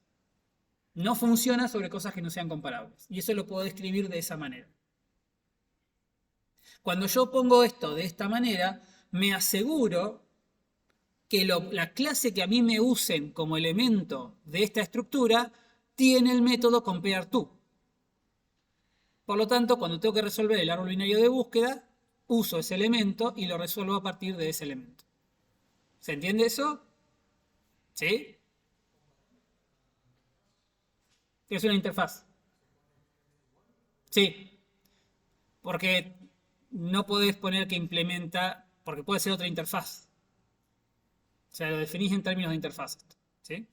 No funciona sobre cosas que no sean comparables. Y eso lo puedo describir de esa manera. Cuando yo pongo esto de esta manera, me aseguro que la clase que a mí me usen como elemento de esta estructura tiene el método compareTo. Por lo tanto, cuando tengo que resolver el árbol binario de búsqueda, uso ese elemento y lo resuelvo a partir de ese elemento. ¿Se entiende eso? ¿Sí? Es una interfaz. Sí, porque no podés poner que implementa, porque puede ser otra interfaz. O sea, lo definís en términos de interfaz. ¿Sí?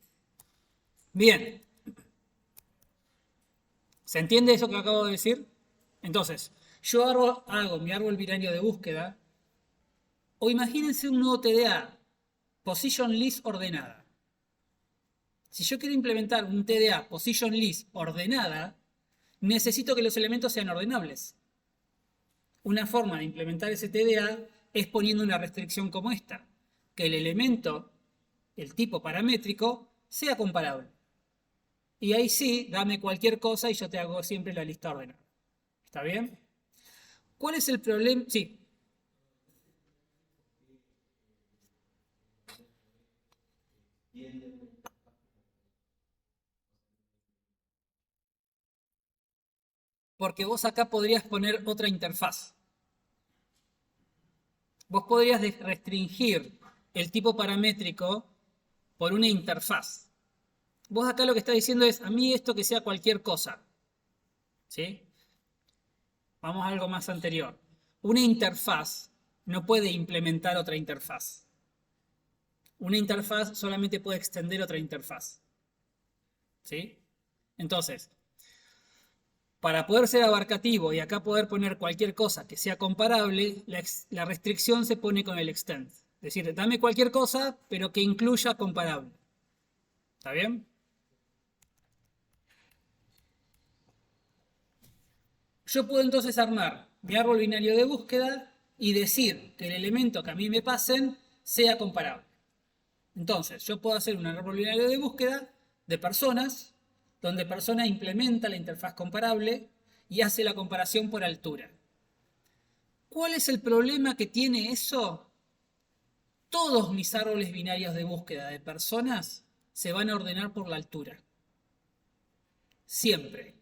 Bien. ¿Se entiende eso que acabo de decir? Entonces, yo hago mi árbol binario de búsqueda, o imagínense un nuevo TDA, Position List ordenada. Si yo quiero implementar un TDA Position List ordenada, necesito que los elementos sean ordenables. Una forma de implementar ese TDA es poniendo una restricción como esta, que el elemento, el tipo paramétrico, sea comparable. Y ahí sí, dame cualquier cosa y yo te hago siempre la lista ordenada. ¿Está bien? ¿Cuál es el problema? Sí. Porque vos acá podrías poner otra interfaz. Vos podrías restringir el tipo paramétrico por una interfaz. Vos acá lo que estás diciendo es, a mí esto que sea cualquier cosa. ¿Sí? Vamos a algo más anterior. Una interfaz no puede implementar otra interfaz. Una interfaz solamente puede extender otra interfaz. ¿Sí? Entonces, para poder ser abarcativo y acá poder poner cualquier cosa que sea comparable, la restricción se pone con el extend. Es decir, dame cualquier cosa, pero que incluya comparable. ¿Está bien? Yo puedo entonces armar mi árbol binario de búsqueda y decir que el elemento que a mí me pasen sea comparable. Entonces, yo puedo hacer un árbol binario de búsqueda de personas, donde persona implementa la interfaz comparable y hace la comparación por altura. ¿Cuál es el problema que tiene eso? Todos mis árboles binarios de búsqueda de personas se van a ordenar por la altura. Siempre.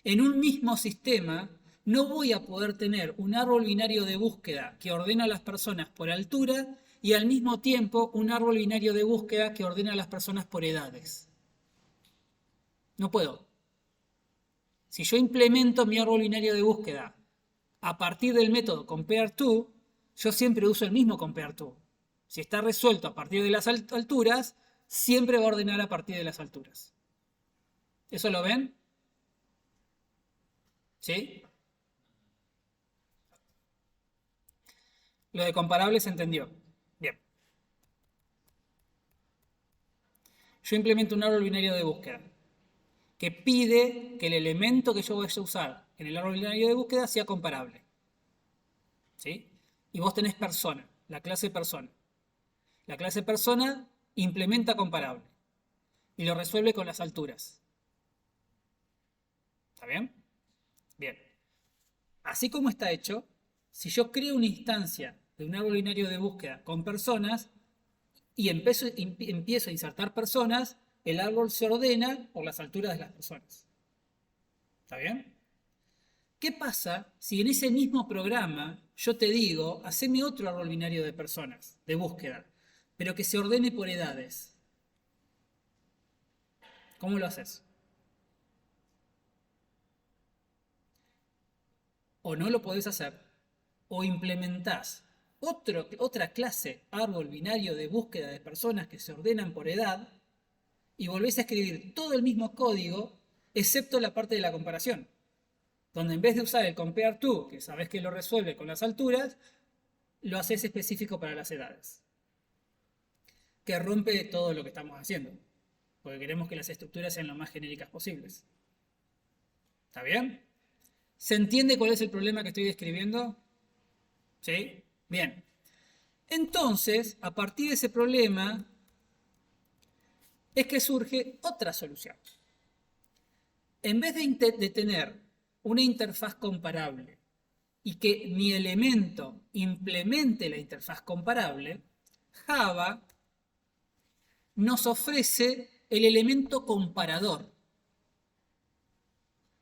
En un mismo sistema no voy a poder tener un árbol binario de búsqueda que ordena a las personas por altura y al mismo tiempo un árbol binario de búsqueda que ordena a las personas por edades. No puedo. Si yo implemento mi árbol binario de búsqueda a partir del método compareTo, yo siempre uso el mismo compareTo. Si está resuelto a partir de las alturas, siempre va a ordenar a partir de las alturas. ¿Eso lo ven? ¿Sí? Lo de comparable se entendió. Bien. Yo implemento un árbol binario de búsqueda que pide que el elemento que yo vaya a usar en el árbol binario de búsqueda sea comparable. ¿Sí? Y vos tenés persona, la clase persona. La clase persona implementa comparable y lo resuelve con las alturas. ¿Está bien? Bien. Así como está hecho, si yo creo una instancia de un árbol binario de búsqueda con personas y empiezo a insertar personas, el árbol se ordena por las alturas de las personas. ¿Está bien? ¿Qué pasa si en ese mismo programa yo te digo, haceme otro árbol binario de personas, de búsqueda, pero que se ordene por edades? ¿Cómo lo haces? O no lo podés hacer, o implementás otra clase, árbol binario de búsqueda de personas que se ordenan por edad, y volvés a escribir todo el mismo código, excepto la parte de la comparación, donde en vez de usar el compareTo, que sabés que lo resuelve con las alturas, lo haces específico para las edades. que rompe todo lo que estamos haciendo. Porque queremos que las estructuras sean lo más genéricas posibles. ¿Está bien? ¿Se entiende cuál es el problema que estoy describiendo? ¿Sí? Bien. Entonces, a partir de ese problema, es que surge otra solución. En vez de tener una interfaz comparable y que mi elemento implemente la interfaz comparable, Java nos ofrece el elemento comparador.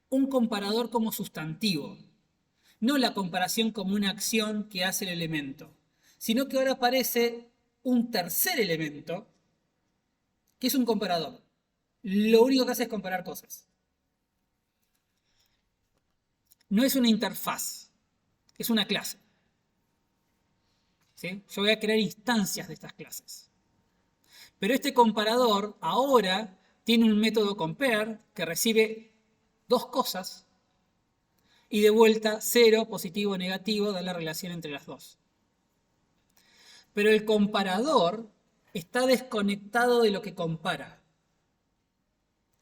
Un comparador como sustantivo. No la comparación como una acción que hace el elemento, sino que ahora aparece un tercer elemento que es un comparador. Lo único que hace es comparar cosas. No es una interfaz, es una clase. ¿Sí? Yo voy a crear instancias de estas clases. Pero este comparador ahora tiene un método compare que recibe dos cosas y de vuelta 0, positivo o negativo, da la relación entre las dos. Pero el comparador está desconectado de lo que compara.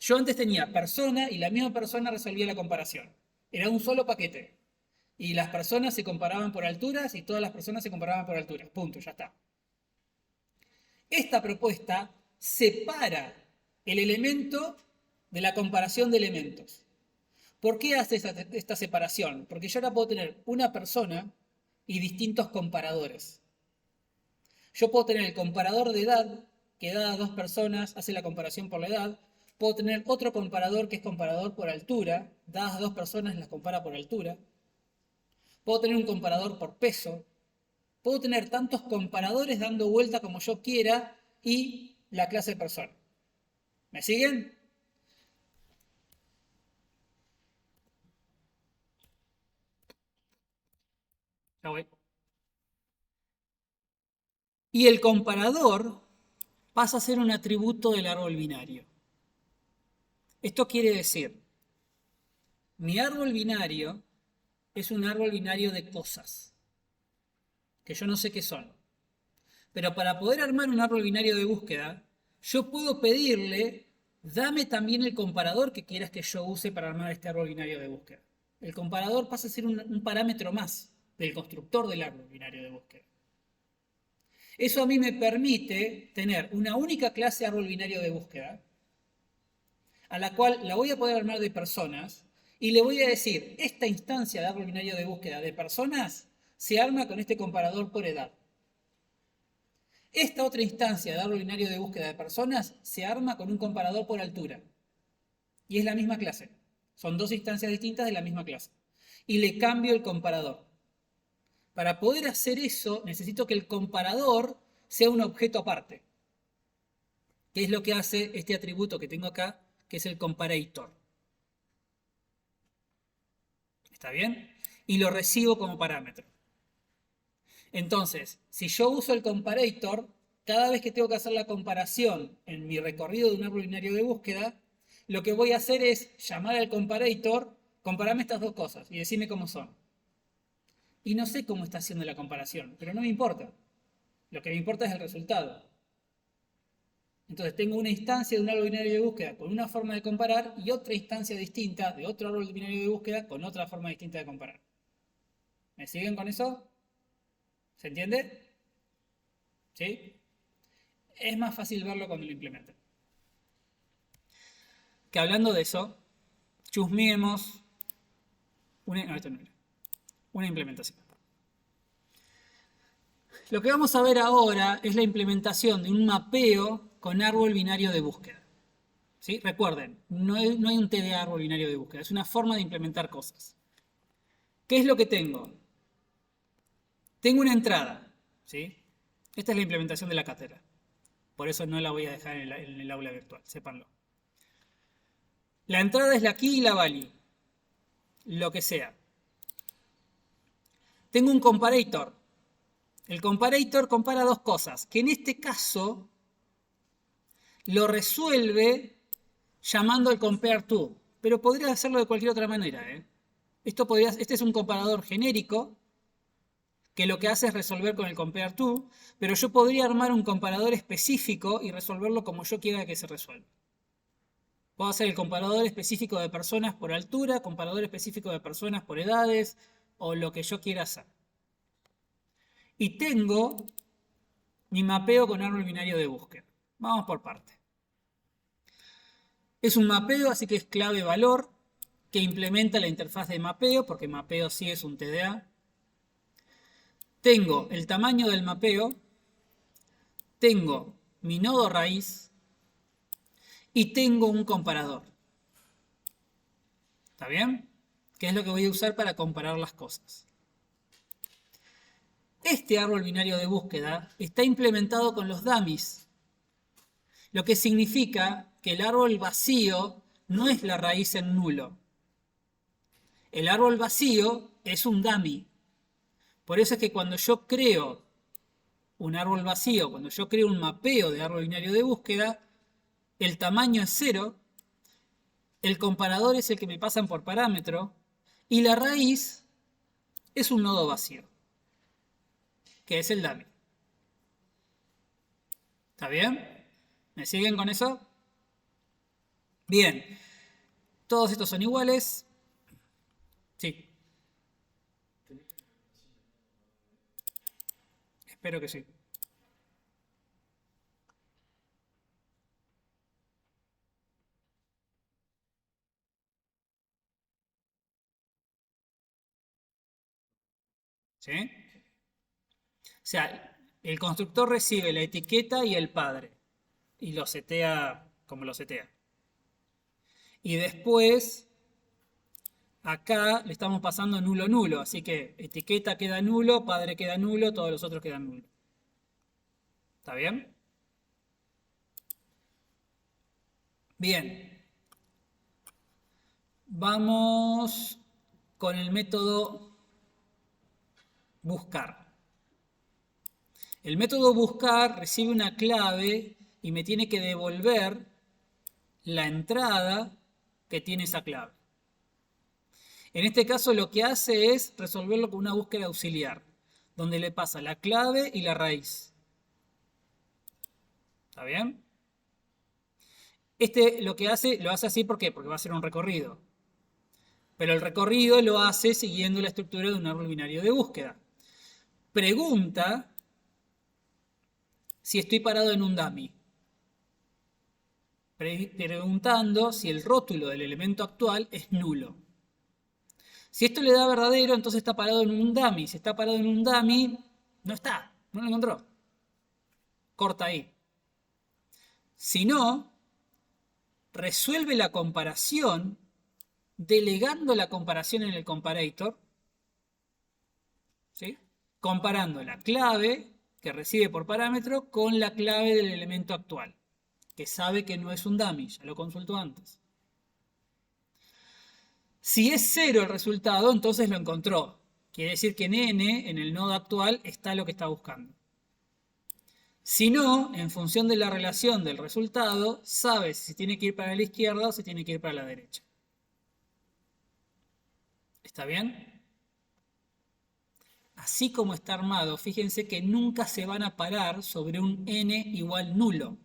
Yo antes tenía persona y la misma persona resolvía la comparación. Era un solo paquete. Y las personas se comparaban por alturas y todas las personas se comparaban por alturas. Punto, ya está. Esta propuesta separa el elemento de la comparación de elementos. ¿Por qué hace esta separación? Porque yo ahora puedo tener una persona y distintos comparadores. Yo puedo tener el comparador de edad, que da a dos personas, hace la comparación por la edad. Puedo tener otro comparador que es comparador por altura, da a dos personas, las compara por altura. Puedo tener un comparador por peso. Puedo tener tantos comparadores dando vuelta como yo quiera y la clase de persona. ¿Me siguen? Ya voy. Y el comparador pasa a ser un atributo del árbol binario. Esto quiere decir, mi árbol binario es un árbol binario de cosas, que yo no sé qué son. Pero para poder armar un árbol binario de búsqueda, yo puedo pedirle, dame también el comparador que quieras que yo use para armar este árbol binario de búsqueda. El comparador pasa a ser un parámetro más del constructor del árbol binario de búsqueda. Eso a mí me permite tener una única clase árbol binario de búsqueda, a la cual la voy a poder armar de personas, y le voy a decir, esta instancia de árbol binario de búsqueda de personas se arma con este comparador por edad. Esta otra instancia de árbol binario de búsqueda de personas se arma con un comparador por altura. Y es la misma clase. Son dos instancias distintas de la misma clase. Y le cambio el comparador. Para poder hacer eso, necesito que el comparador sea un objeto aparte. ¿Qué es lo que hace este atributo que tengo acá, que es el comparator? ¿Está bien? Y lo recibo como parámetro. Entonces, si yo uso el comparator, cada vez que tengo que hacer la comparación en mi recorrido de un árbol binario de búsqueda, lo que voy a hacer es llamar al comparator, compararme estas dos cosas y decirme cómo son. Y no sé cómo está haciendo la comparación, pero no me importa. Lo que me importa es el resultado. Entonces tengo una instancia de un árbol binario de búsqueda con una forma de comparar y otra instancia distinta de otro árbol binario de búsqueda con otra forma distinta de comparar. ¿Me siguen con eso? ¿Se entiende? ¿Sí? Es más fácil verlo cuando lo implementen. Que hablando de eso, chusmeemos una implementación. Lo que vamos a ver ahora es la implementación de un mapeo con árbol binario de búsqueda. ¿Sí? Recuerden, no hay un TDA árbol binario de búsqueda, es una forma de implementar cosas. ¿Qué es lo que tengo? Tengo una entrada. ¿Sí? Esta es la implementación de la cátedra. Por eso no la voy a dejar en el aula virtual, sépanlo. La entrada es la key y la value. Lo que sea. Tengo un comparator. El comparator compara dos cosas, que en este caso lo resuelve llamando al compareTo, pero podría hacerlo de cualquier otra manera. Este es un comparador genérico que lo que hace es resolver con el compare to, pero yo podría armar un comparador específico y resolverlo como yo quiera que se resuelva. Puedo hacer el comparador específico de personas por altura, comparador específico de personas por edades, o lo que yo quiera hacer. Y tengo mi mapeo con árbol binario de búsqueda. Vamos por parte. Es un mapeo, así que es clave-valor, que implementa la interfaz de mapeo, porque mapeo sí es un TDA. Tengo el tamaño del mapeo, tengo mi nodo raíz y tengo un comparador. ¿Está bien? Que es lo que voy a usar para comparar las cosas. Este árbol binario de búsqueda está implementado con los dummies, lo que significa que el árbol vacío no es la raíz en nulo. El árbol vacío es un dummy. Por eso es que cuando yo creo un árbol vacío, cuando yo creo un mapeo de árbol binario de búsqueda, el tamaño es 0, el comparador es el que me pasan por parámetro y la raíz es un nodo vacío, que es el dummy. ¿Está bien? ¿Me siguen con eso? Bien. Todos estos son iguales. Sí. Espero que sí. ¿Sí? O sea, el constructor recibe la etiqueta y el padre. Y lo setea como lo setea. Y después, acá le estamos pasando nulo nulo. Así que etiqueta queda nulo, padre queda nulo, todos los otros quedan nulos. ¿Está bien? Bien. Vamos con el método buscar. El método buscar recibe una clave y me tiene que devolver la entrada que tiene esa clave. En este caso lo que hace es resolverlo con una búsqueda auxiliar, donde le pasa la clave y la raíz. ¿Está bien? Este lo que hace, lo hace así ¿por qué? Porque va a ser un recorrido. Pero el recorrido lo hace siguiendo la estructura de un árbol binario de búsqueda. Pregunta si estoy parado en un dummy. Preguntando si el rótulo del elemento actual es nulo. Si esto le da verdadero, entonces está parado en un dummy. Si está parado en un dummy, no está, no lo encontró. Corta ahí. Si no, resuelve la comparación delegando la comparación en el comparator, ¿sí? Comparando la clave que recibe por parámetro con la clave del elemento actual, que sabe que no es un dummy, ya lo consultó antes. Si es 0 el resultado, entonces lo encontró. Quiere decir que en n, en el nodo actual, está lo que está buscando. Si no, en función de la relación del resultado, sabe si tiene que ir para la izquierda o si tiene que ir para la derecha. ¿Está bien? Así como está armado, fíjense que nunca se van a parar sobre un n igual nulo.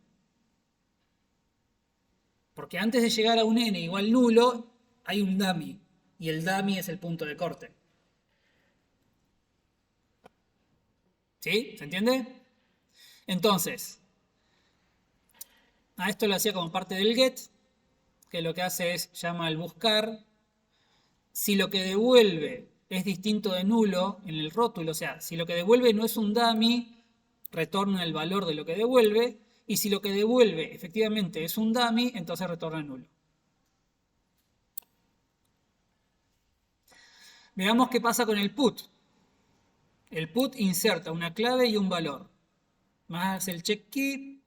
Porque antes de llegar a un n igual nulo, hay un dummy. Y el dummy es el punto de corte. ¿Sí? ¿Se entiende? Entonces, a esto lo hacía como parte del get, que lo que hace es llama al buscar. Si lo que devuelve es distinto de nulo en el rótulo, o sea, si lo que devuelve no es un dummy, retorna el valor de lo que devuelve, y si lo que devuelve efectivamente es un dummy, entonces retorna nulo. Veamos qué pasa con el put. El put inserta una clave y un valor, más el check key,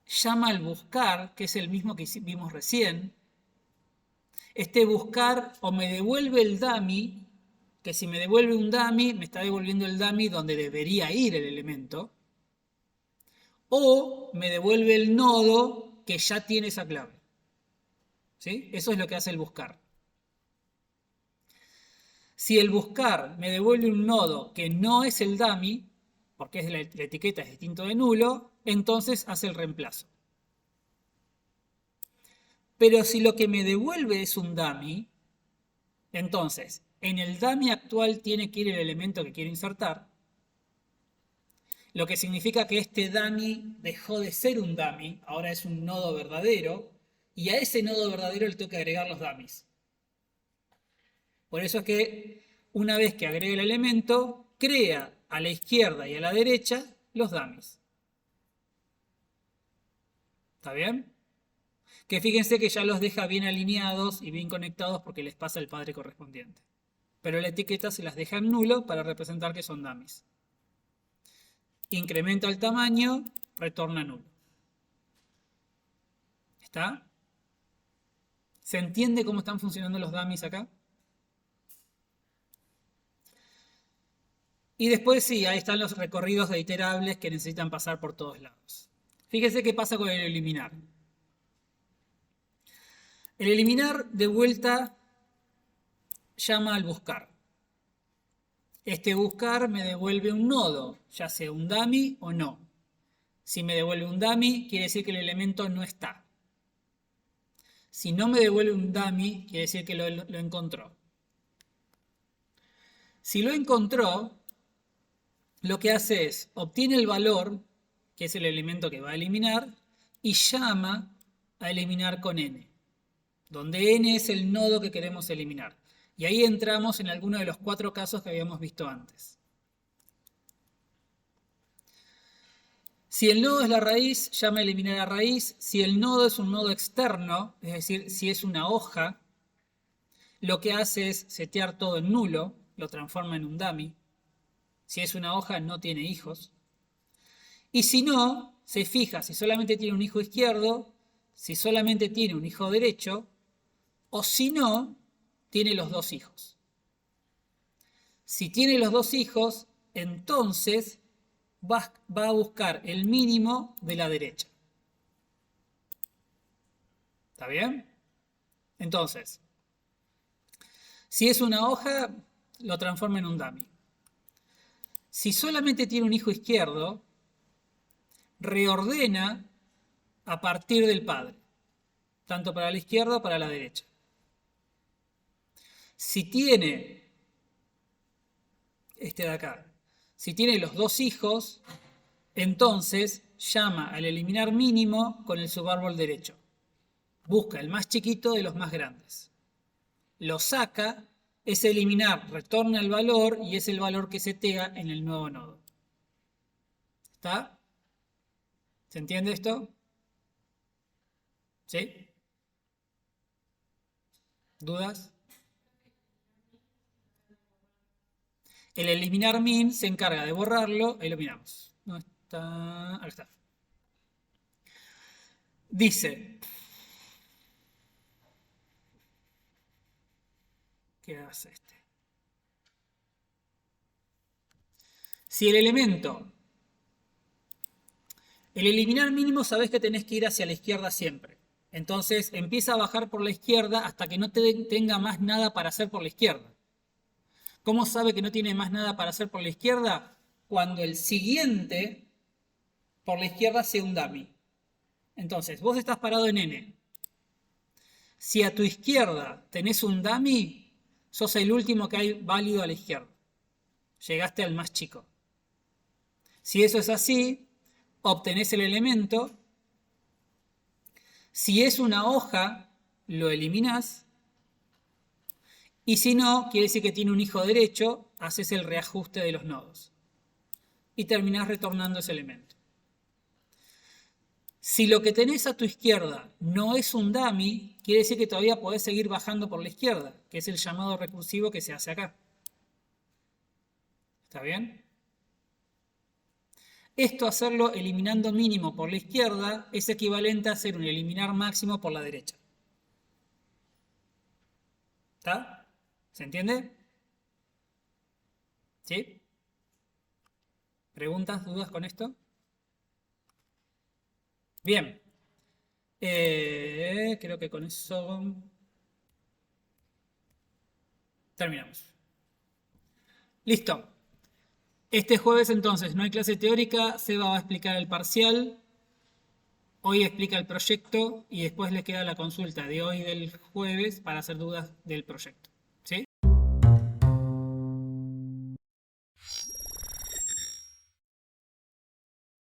llama al buscar, que es el mismo que vimos recién. Este buscar o me devuelve el dummy, que si me devuelve un dummy, me está devolviendo el dummy donde debería ir el elemento, o me devuelve el nodo que ya tiene esa clave. ¿Sí? Eso es lo que hace el buscar. Si el buscar me devuelve un nodo que no es el dummy, porque la etiqueta es distinto de nulo, entonces hace el reemplazo. Pero si lo que me devuelve es un dummy, entonces en el dummy actual tiene que ir el elemento que quiero insertar, lo que significa que este dummy dejó de ser un dummy, ahora es un nodo verdadero, y a ese nodo verdadero le tengo que agregar los dummies. Por eso es que una vez que agrega el elemento, crea a la izquierda y a la derecha los dummies. ¿Está bien? Que fíjense que ya los deja bien alineados y bien conectados porque les pasa el padre correspondiente. Pero la etiqueta se las deja en nulo para representar que son dummies. Incrementa el tamaño, retorna nulo. ¿Está? ¿Se entiende cómo están funcionando los dummies acá? Y después sí, ahí están los recorridos de iterables que necesitan pasar por todos lados. Fíjese qué pasa con el eliminar. El eliminar de vuelta llama al buscar. Este buscar me devuelve un nodo, ya sea un dummy o no. Si me devuelve un dummy, quiere decir que el elemento no está. Si no me devuelve un dummy, quiere decir que lo encontró. Si lo encontró, lo que hace es, obtiene el valor, que es el elemento que va a eliminar, y llama a eliminar con n, donde n es el nodo que queremos eliminar. Y ahí entramos en alguno de los 4 casos que habíamos visto antes. Si el nodo es la raíz, llama a eliminar a raíz. Si el nodo es un nodo externo, es decir, si es una hoja, lo que hace es setear todo en nulo, lo transforma en un dummy. Si es una hoja, no tiene hijos. Y si no, se fija si solamente tiene un hijo izquierdo, si solamente tiene un hijo derecho, o si no, tiene los dos hijos. Si tiene los dos hijos, entonces va a buscar el mínimo de la derecha. ¿Está bien? Entonces, si es una hoja, lo transforma en un dummy. Si solamente tiene un hijo izquierdo, reordena a partir del padre, tanto para la izquierda como para la derecha. Si tiene este de acá, si tiene los dos hijos, entonces llama al eliminar mínimo con el subárbol derecho. Busca el más chiquito de los más grandes. Lo saca, ese eliminar retorna el valor y es el valor que setea en el nuevo nodo. ¿Está? ¿Se entiende esto? ¿Sí? ¿Dudas? El eliminar min se encarga de borrarlo. Ahí lo miramos. No está. Ahí está. Dice. ¿Qué hace este? Si el elemento. El eliminar mínimo sabés que tenés que ir hacia la izquierda siempre. Entonces empieza a bajar por la izquierda hasta que no tenga más nada para hacer por la izquierda. ¿Cómo sabe que no tiene más nada para hacer por la izquierda? Cuando el siguiente por la izquierda sea un dummy. Entonces, vos estás parado en n. Si a tu izquierda tenés un dummy, sos el último que hay válido a la izquierda. Llegaste al más chico. Si eso es así, obtenés el elemento. Si es una hoja, lo eliminás. Y si no, quiere decir que tiene un hijo derecho, haces el reajuste de los nodos. Y terminás retornando ese elemento. Si lo que tenés a tu izquierda no es un dummy, quiere decir que todavía podés seguir bajando por la izquierda, que es el llamado recursivo que se hace acá. ¿Está bien? Esto, hacerlo eliminando mínimo por la izquierda, es equivalente a hacer un eliminar máximo por la derecha. ¿Está? ¿Se entiende? ¿Sí? ¿Preguntas, dudas con esto? Bien. Creo que con eso terminamos. Listo. Este jueves entonces no hay clase teórica, Seba va a explicar el parcial, hoy explica el proyecto y después le queda la consulta de hoy del jueves para hacer dudas del proyecto. ¿Sí?